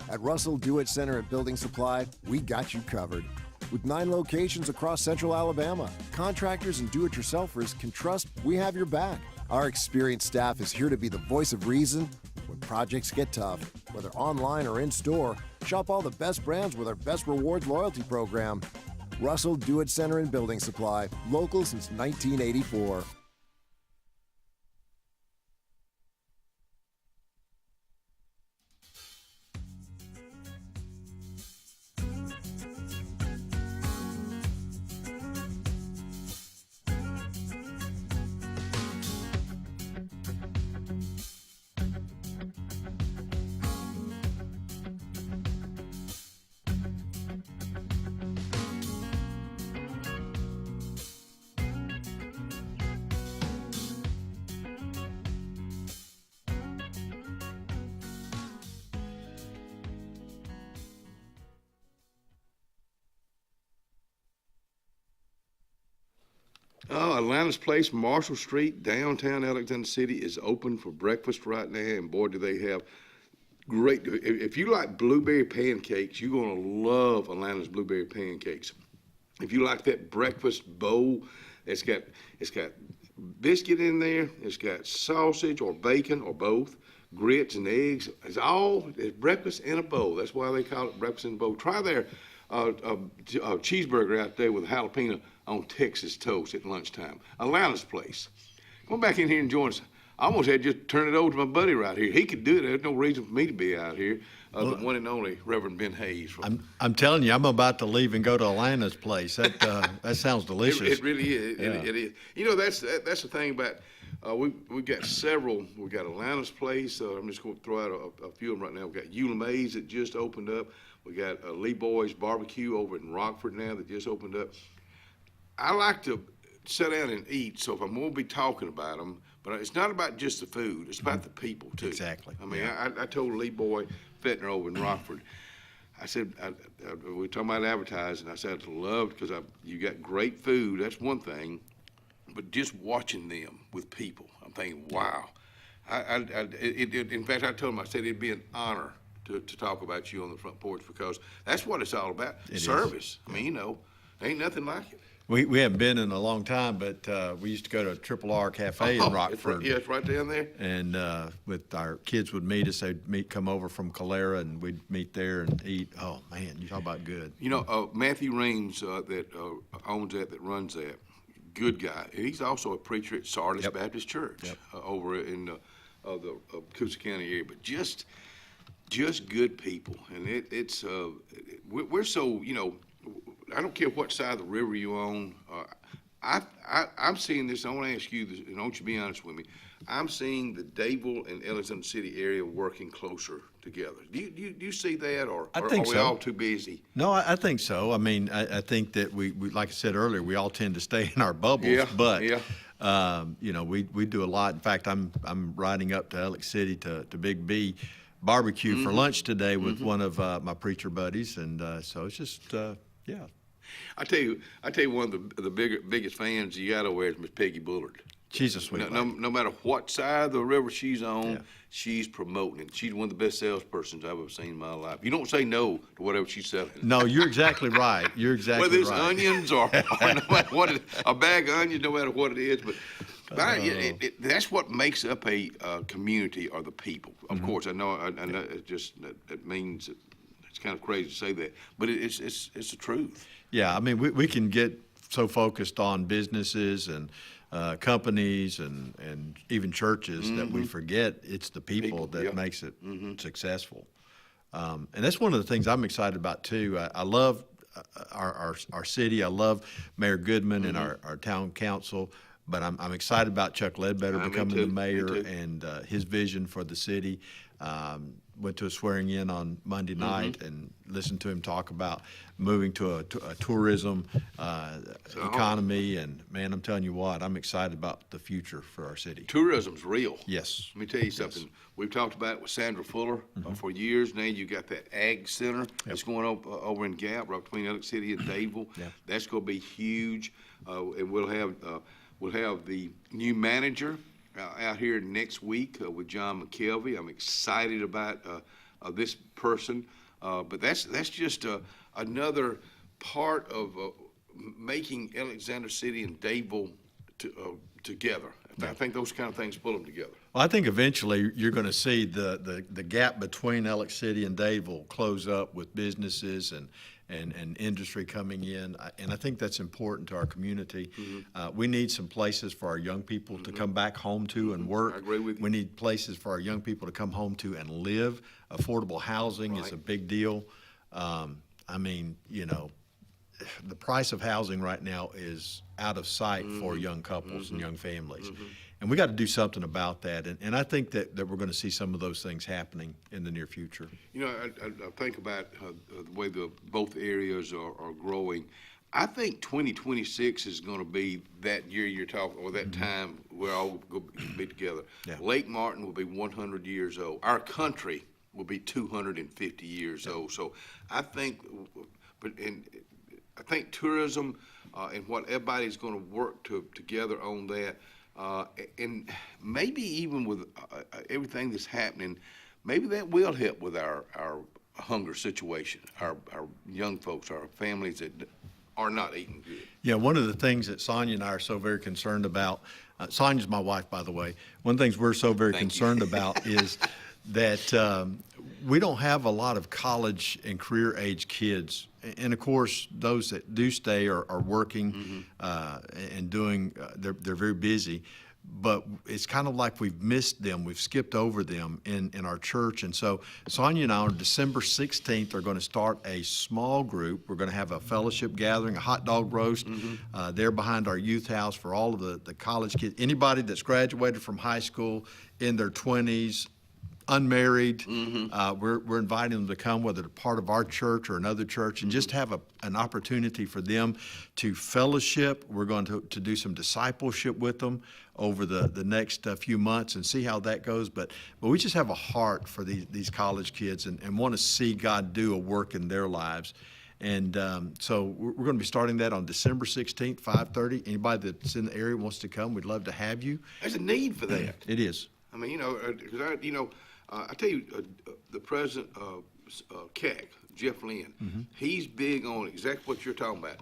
At Russell Do-It Center and Building Supply, we got you covered. With 9 locations across Central Alabama, contractors and do-it-yourselfers can trust we have your back. Our experienced staff is here to be the voice of reason when projects get tough. Whether online or in store, shop all the best brands with our Best Rewards loyalty program. Russell Do-It Center and Building Supply, local since 1984. Atlanta's Place, Marshall Street, downtown Alexander City is open for breakfast right now, and boy, do they have great. If you like blueberry pancakes, you're gonna love Atlanta's blueberry pancakes. If you like that breakfast bowl, it's got biscuit in there, it's got sausage or bacon or both, grits and eggs. It's breakfast in a bowl. That's why they call it breakfast in a bowl. Try their cheeseburger out there with jalapeno on Texas toast at lunchtime. Atlanta's Place. Come back in here and join us. I almost had to just turn it over to my buddy right here. He could do it. There's no reason for me to be out here. The one and only Reverend Ben Hayes. I'm telling you, I'm about to leave and go to Atlanta's Place. That sounds delicious. It really is. Yeah. It is. You know, that's the thing about. We've got several. We've got Atlanta's Place. I'm just going to throw out a few of them right now. We've got Eula Mays that just opened up. We got Lee Boy's Barbecue over in Rockford now that just opened up. I like to sit down and eat, so if I'm going to be talking about them, but it's not about just the food, it's about the people, too. Exactly. I mean, I told Lee Boy Fettner over in Rockford, I said, we were talking about advertising, I said, I'd love, because you got great food, that's one thing, but just watching them with people, I'm thinking, wow. In fact, I told him, I said it'd be an honor to talk about you on the front porch, because that's what it's all about, service. I mean, ain't nothing like it. We haven't been in a long time, but we used to go to Triple R Cafe in Rockford. It's right down there. And with our kids would meet us, they'd come over from Calera, and we'd meet there and eat. Oh, man, you talk about good. You know, Matthew Reams that owns that runs that, good guy. And he's also a preacher at Sardis Baptist Church over in the Coosa County area. But just good people. And we're so, I don't care what side of the river you're on. I'm seeing this. I want to ask you this, and I want you to be honest with me. I'm seeing the Dadeville and Alexander City area working closer together. Do you see that, or are we all too busy? No, I think so. I mean, I think that we, like I said earlier, we all tend to stay in our bubbles. Yeah, but You know, we do a lot. In fact, I'm riding up to Alex City to Big B barbecue for lunch today with one of my preacher buddies, and so it's just yeah. I tell you, one of the biggest fans you got over there is Miss Peggy Bullard. She's a sweet lady. No matter what side of the river she's on, she's promoting it. She's one of the best salespersons I've ever seen in my life. You don't say no to whatever she's selling. No, you're exactly right. You're exactly right. Whether it's right. onions or no matter what a bag of onions, no matter what it is, but that's what makes up a community, are the people. Of course, I know it means it's kind of crazy to say that, but it's the truth. Yeah, I mean, we can get so focused on businesses and companies and even churches that we forget it's the people that makes it successful. And that's one of the things I'm excited about too. I love our city. I love Mayor Goodman and our town council. But I'm excited about Chuck Ledbetter becoming the mayor and his vision for the city. Went to a swearing in on Monday night and listened to him talk about moving to a tourism economy. And man, I'm telling you what, I'm excited about the future for our city. Tourism's real. Yes. Let me tell you something. We've talked about it with Sandra Fuller for years. Now you got that Ag Center that's going over in Gap, right between Alex City and Dadeville. That's going to be huge, and we'll have the new manager out here next week with John McKelvey. I'm excited about this person, but that's just another part of making Alexander City and Dadeville together. I think those kind of things pull them together. Well, I think eventually you're going to see the gap between Alex City and Dadeville close up with businesses and industry coming in, and I think that's important to our community. We need some places for our young people to come back home to and work. I agree with you. We need places for our young people to come home to and live. Affordable housing is a big deal. I mean, you know, the price of housing right now is out of sight for young couples and young families. And we got to do something about that. And I think that we're going to see some of those things happening in the near future. You know, I think about the way both areas are growing. I think 2026 is going to be that year you're talking, or that time we're all going to be together. Lake Martin will be 100 years old. Our country will be 250 years old. So I think, I think tourism and what everybody's going to work together on that. And maybe even with everything that's happening, maybe that will help with our hunger situation, our young folks, our families that are not eating good. Yeah, one of the things that Sonia and I are so very concerned about, Sonia's my wife, by the way, one of the things we're so very concerned about is that we don't have a lot of college and career age kids. And of course, those that do stay are working and doing, they're very busy. But it's kind of like we've missed them. We've skipped over them in our church. And so Sonia and I on December 16th are going to start a small group. We're going to have a fellowship gathering, a hot dog roast there behind our youth house for all of the college kids. Anybody that's graduated from high school in their 20s, unmarried, we're inviting them to come, whether they're part of our church or another church, and just have an opportunity for them to fellowship. We're going to do some discipleship with them over the next few months and see how that goes. But we just have a heart for these college kids and want to see God do a work in their lives. And so we're going to be starting that on December 16th, 5:30. Anybody that's in the area wants to come, we'd love to have you. There's a need for that. It is. I mean, I tell you, the president of CAC, Jeff Lynn, he's big on exactly what you're talking about.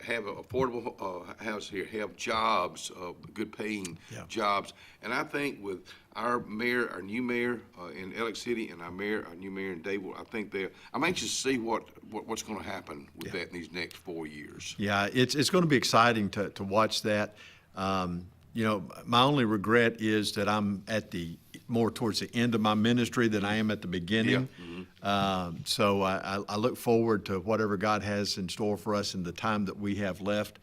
Have an affordable house here, have jobs, good paying jobs. And I think with our mayor, our new mayor in Alex City, and our new mayor in Dadeville, I think I'm anxious to see what's going to happen with that in these next 4 years. Yeah, it's going to be exciting to watch that. You know, my only regret is that I'm more towards the end of my ministry than I am at the beginning. So I look forward to whatever God has in store for us in the time that we have left.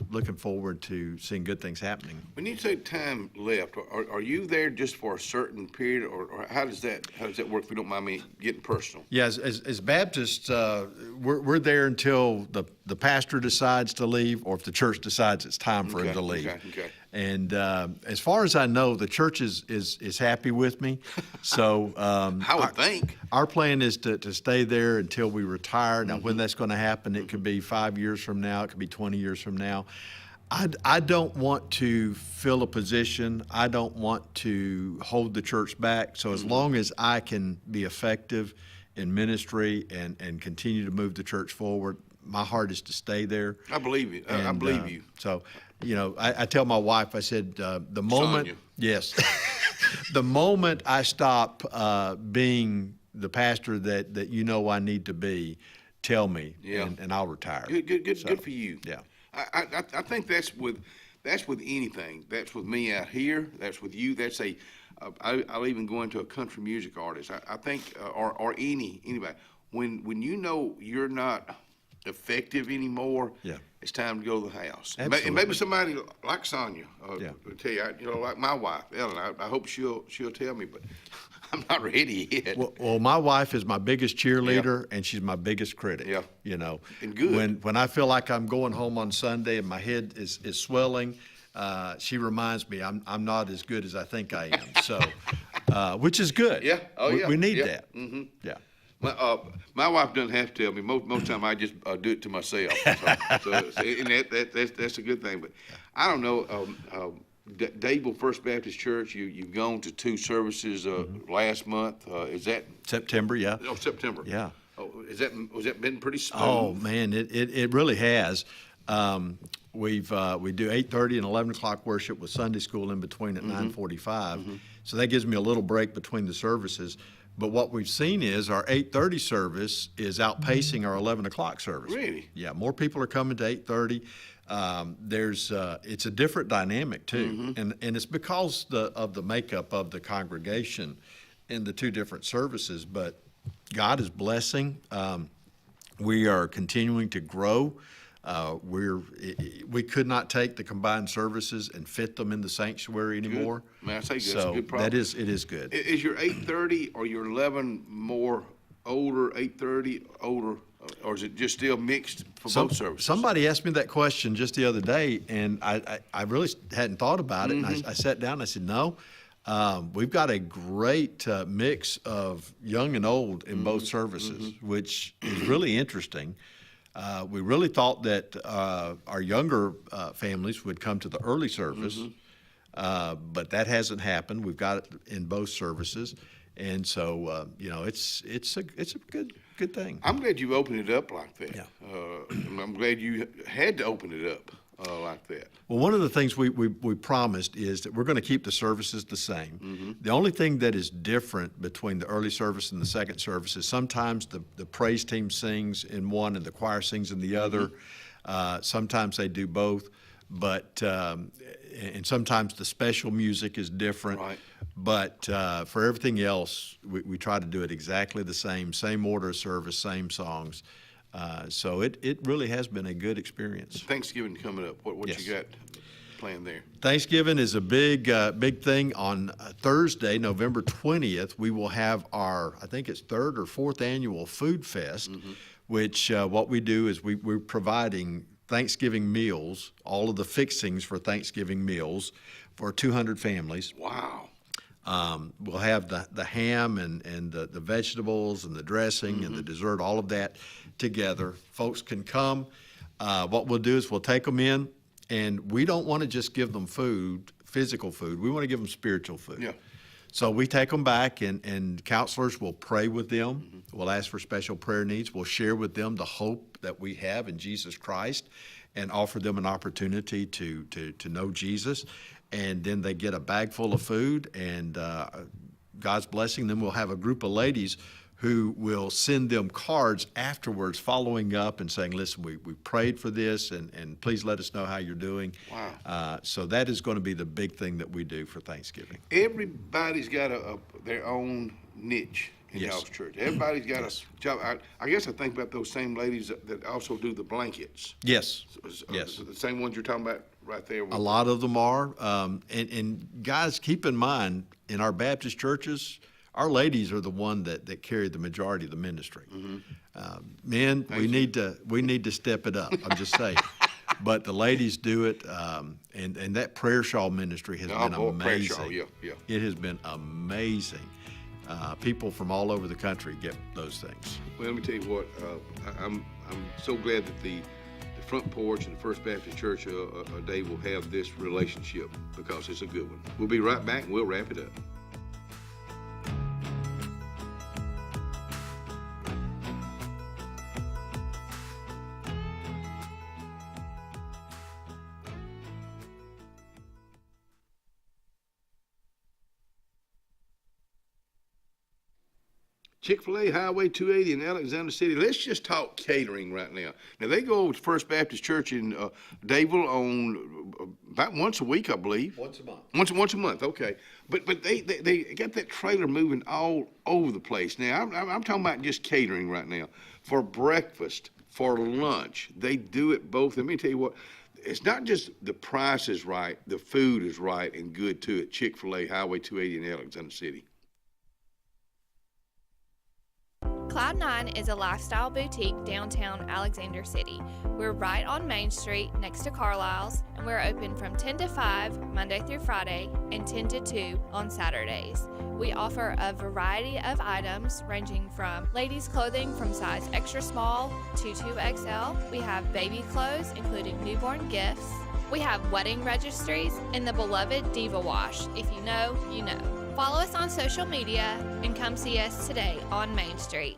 looking forward to seeing good things happening. When you say time left, are you there just for a certain period, or how does that work? If you don't mind me getting personal. Yeah, as Baptists, we're there until the pastor decides to leave, or if the church decides it's time for him to leave. Okay. And as far as I know, the church is happy with me. So I would think our plan is to stay there until we retire. Now, when that's going to happen, it could be 5 years from now. It could be 20 years from now. I don't want to fill a position. I don't want to hold the church back. So as long as I can be effective in ministry and continue to move the church forward, my heart is to stay there. I believe you. I believe you. So, I tell my wife, I said, the moment, Sonia. yes, the moment I stop being the pastor that I need to be, tell me, and I'll retire. Good for you. Yeah. I think that's with anything. That's with me out here. That's with you. That's I'll even go into a country music artist. I think, or anybody. When you know you're not effective anymore, it's time to go to the house. Absolutely. And maybe somebody like Sonia will tell you, like my wife, Ellen, I hope she'll tell me, but I'm not ready yet. Well, my wife is my biggest cheerleader, and she's my biggest critic. Yeah. And good. When I feel like I'm going home on Sunday and my head is swelling, she reminds me I'm not as good as I think I am. So, which is good. Yeah. Oh, yeah. We need that. Mm-hmm. Yeah. My wife doesn't have to tell me. Most time I just do it to myself. So and that's a good thing. But I don't know. Dadeville First Baptist Church. You've gone to 2 services last month. Is that September? Yeah. Oh, September. Yeah. Oh, was that been pretty smooth? Oh man, it really has. We do 8:30 and 11 o'clock worship with Sunday school in between at 9:45. So that gives me a little break between the services. But what we've seen is our 8:30 service is outpacing our 11 o'clock service. Really? Yeah, more people are coming to 8:30. It's a different dynamic too, and it's because of the makeup of the congregation in the 2 different services. But God is blessing. We are continuing to grow. We could not take the combined services and fit them in the sanctuary anymore. Good. Man, I say good. So that's a good problem. it is good. Is your 8:30 or your 11 more older, 8:30 older, or is it just still mixed for both services? Somebody asked me that question just the other day, and I really hadn't thought about it. And I sat down and I said, no. We've got a great mix of young and old in both services, which is really interesting. We really thought that our younger families would come to the early service, but that hasn't happened. We've got it in both services, and so it's a good thing. I'm glad you opened it up like that. Yeah. I'm glad you had to open it up like that. Well, one of the things we promised is that we're going to keep the services the same. The only thing that is different between the early service and the second service is sometimes the praise team sings in one and the choir sings in the other. Sometimes they do both, but and sometimes the special music is different. Right. But for everything else, we try to do it exactly the same order of service, same songs. So it really has been a good experience. Thanksgiving coming up. What Yes. you got planned there? Thanksgiving is a big thing. On Thursday, November 20th, we will have our, I think it's 3rd or 4th annual Food Fest, which what we do is we're providing Thanksgiving meals, all of the fixings for Thanksgiving meals for 200 families. Wow. We'll have the ham and the vegetables and the dressing and the dessert, all of that together. Folks can come. What we'll do is we'll take them in, and we don't want to just give them food, physical food. We want to give them spiritual food. Yeah. So we take them back, and counselors will pray with them. We'll ask for special prayer needs. We'll share with them the hope that we have in Jesus Christ and offer them an opportunity to know Jesus. And then they get a bag full of food, and God's blessing them. We'll have a group of ladies who will send them cards afterwards following up and saying, listen, we prayed for this, and please let us know how you're doing. Wow. So that is going to be the big thing that we do for Thanksgiving. Everybody's got their own niche in Yes. y'all's church. Everybody's got a job. I guess I think about those same ladies that also do the blankets. Yes. Yes. The same ones you're talking about right there. A lot of them are. And guys, keep in mind, in our Baptist churches, our ladies are the one that carry the majority of the ministry. Men, we need to step it up. I'm just saying. But the ladies do it, and that prayer shawl ministry has been amazing. Prayer shawl, yeah. It has been amazing. People from all over the country get those things. Well, let me tell you what. I'm so glad that the Front Porch and the First Baptist Church Dave will have this relationship, because it's a good one. We'll be right back, and we'll wrap it up. Chick-fil-A, Highway 280 in Alexander City. Let's just talk catering right now. Now, they go over to First Baptist Church in Dadeville on about once a week, I believe. Once a month. Once a month, okay. But they got that trailer moving all over the place. Now, I'm talking about just catering right now. For breakfast, for lunch, they do it both. Let me tell you what. It's not just the price is right, the food is right and good, too, at Chick-fil-A, Highway 280 in Alexander City. Cloud9 is a lifestyle boutique downtown Alexander City. We're right on Main Street next to Carlisle's, and we're open from 10 to 5 Monday through Friday and 10 to 2 on Saturdays. We offer a variety of items ranging from ladies' clothing from size extra small to 2XL. We have baby clothes, including newborn gifts. We have wedding registries and the beloved Diva Wash. If you know, you know. Follow us on social media and come see us today on Main Street.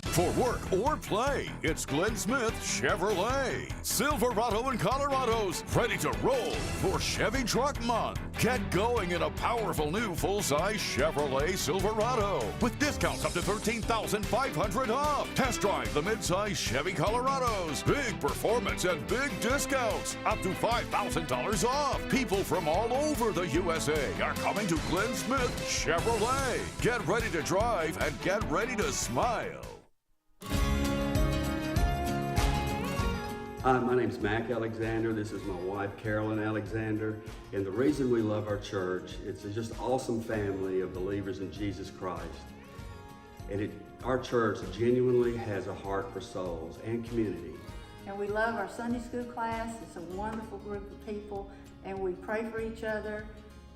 For work or play, it's Glenn Smith Chevrolet. Silverado and Colorado's ready to roll for Chevy Truck Month. Get going in a powerful new full-size Chevrolet Silverado with discounts up to $13,500 off. Test drive the mid-size Chevy Colorados. Big performance and big discounts up to $5,000 off. People from all over the USA are coming to Glenn Smith Chevrolet. Get ready to drive and get ready to smile. Hi, my name's Mac Alexander. This is my wife, Carolyn Alexander. And the reason we love our church, it's just an awesome family of believers in Jesus Christ. And our church genuinely has a heart for souls and community. And we love our Sunday school class. It's a wonderful group of people. And we pray for each other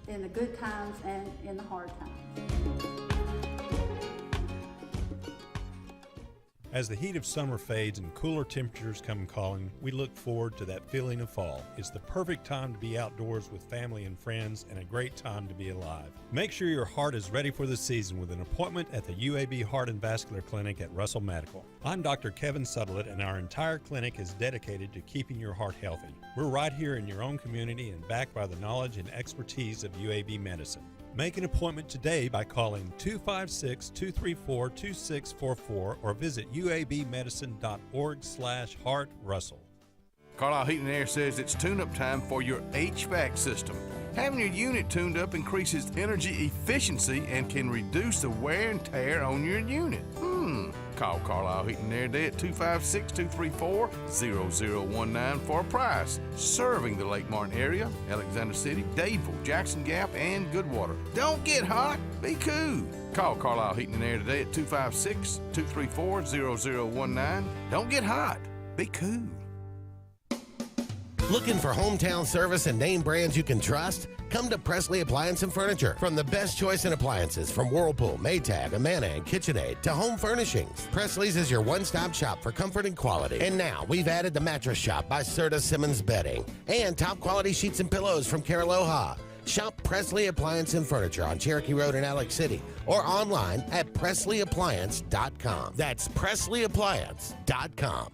in the good times and in the hard times. As the heat of summer fades and cooler temperatures come calling, we look forward to that feeling of fall. It's the perfect time to be outdoors with family and friends and a great time to be alive. Make sure your heart is ready for the season with an appointment at the UAB Heart and Vascular Clinic at Russell Medical. I'm Dr. Kevin Suttlet, and our entire clinic is dedicated to keeping your heart healthy. We're right here in your own community and backed by the knowledge and expertise of UAB Medicine. Make an appointment today by calling 256-234-2644 or visit uabmedicine.org/heartrussell. Carlisle Heating and Air says it's tune-up time for your HVAC system. Having your unit tuned up increases energy efficiency and can reduce the wear and tear on your unit. Call Carlisle Heating and Air today at 256-234-0019 for a price. Serving the Lake Martin area, Alexander City, Dadeville, Jackson Gap, and Goodwater. Don't get hot, be cool. Call Carlisle Heating and Air today at 256-234-0019. Don't get hot, be cool. Looking for hometown service and name brands you can trust? Come to Presley Appliance and Furniture. From the best choice in appliances from Whirlpool, Maytag, Amana, and KitchenAid to home furnishings, Presley's is your one-stop shop for comfort and quality. And now we've added the Mattress Shop by Serta Simmons Bedding and top quality sheets and pillows from Caraloha. Shop Presley Appliance and Furniture on Cherokee Road in Alex City or online at PresleyAppliance.com. That's PresleyAppliance.com.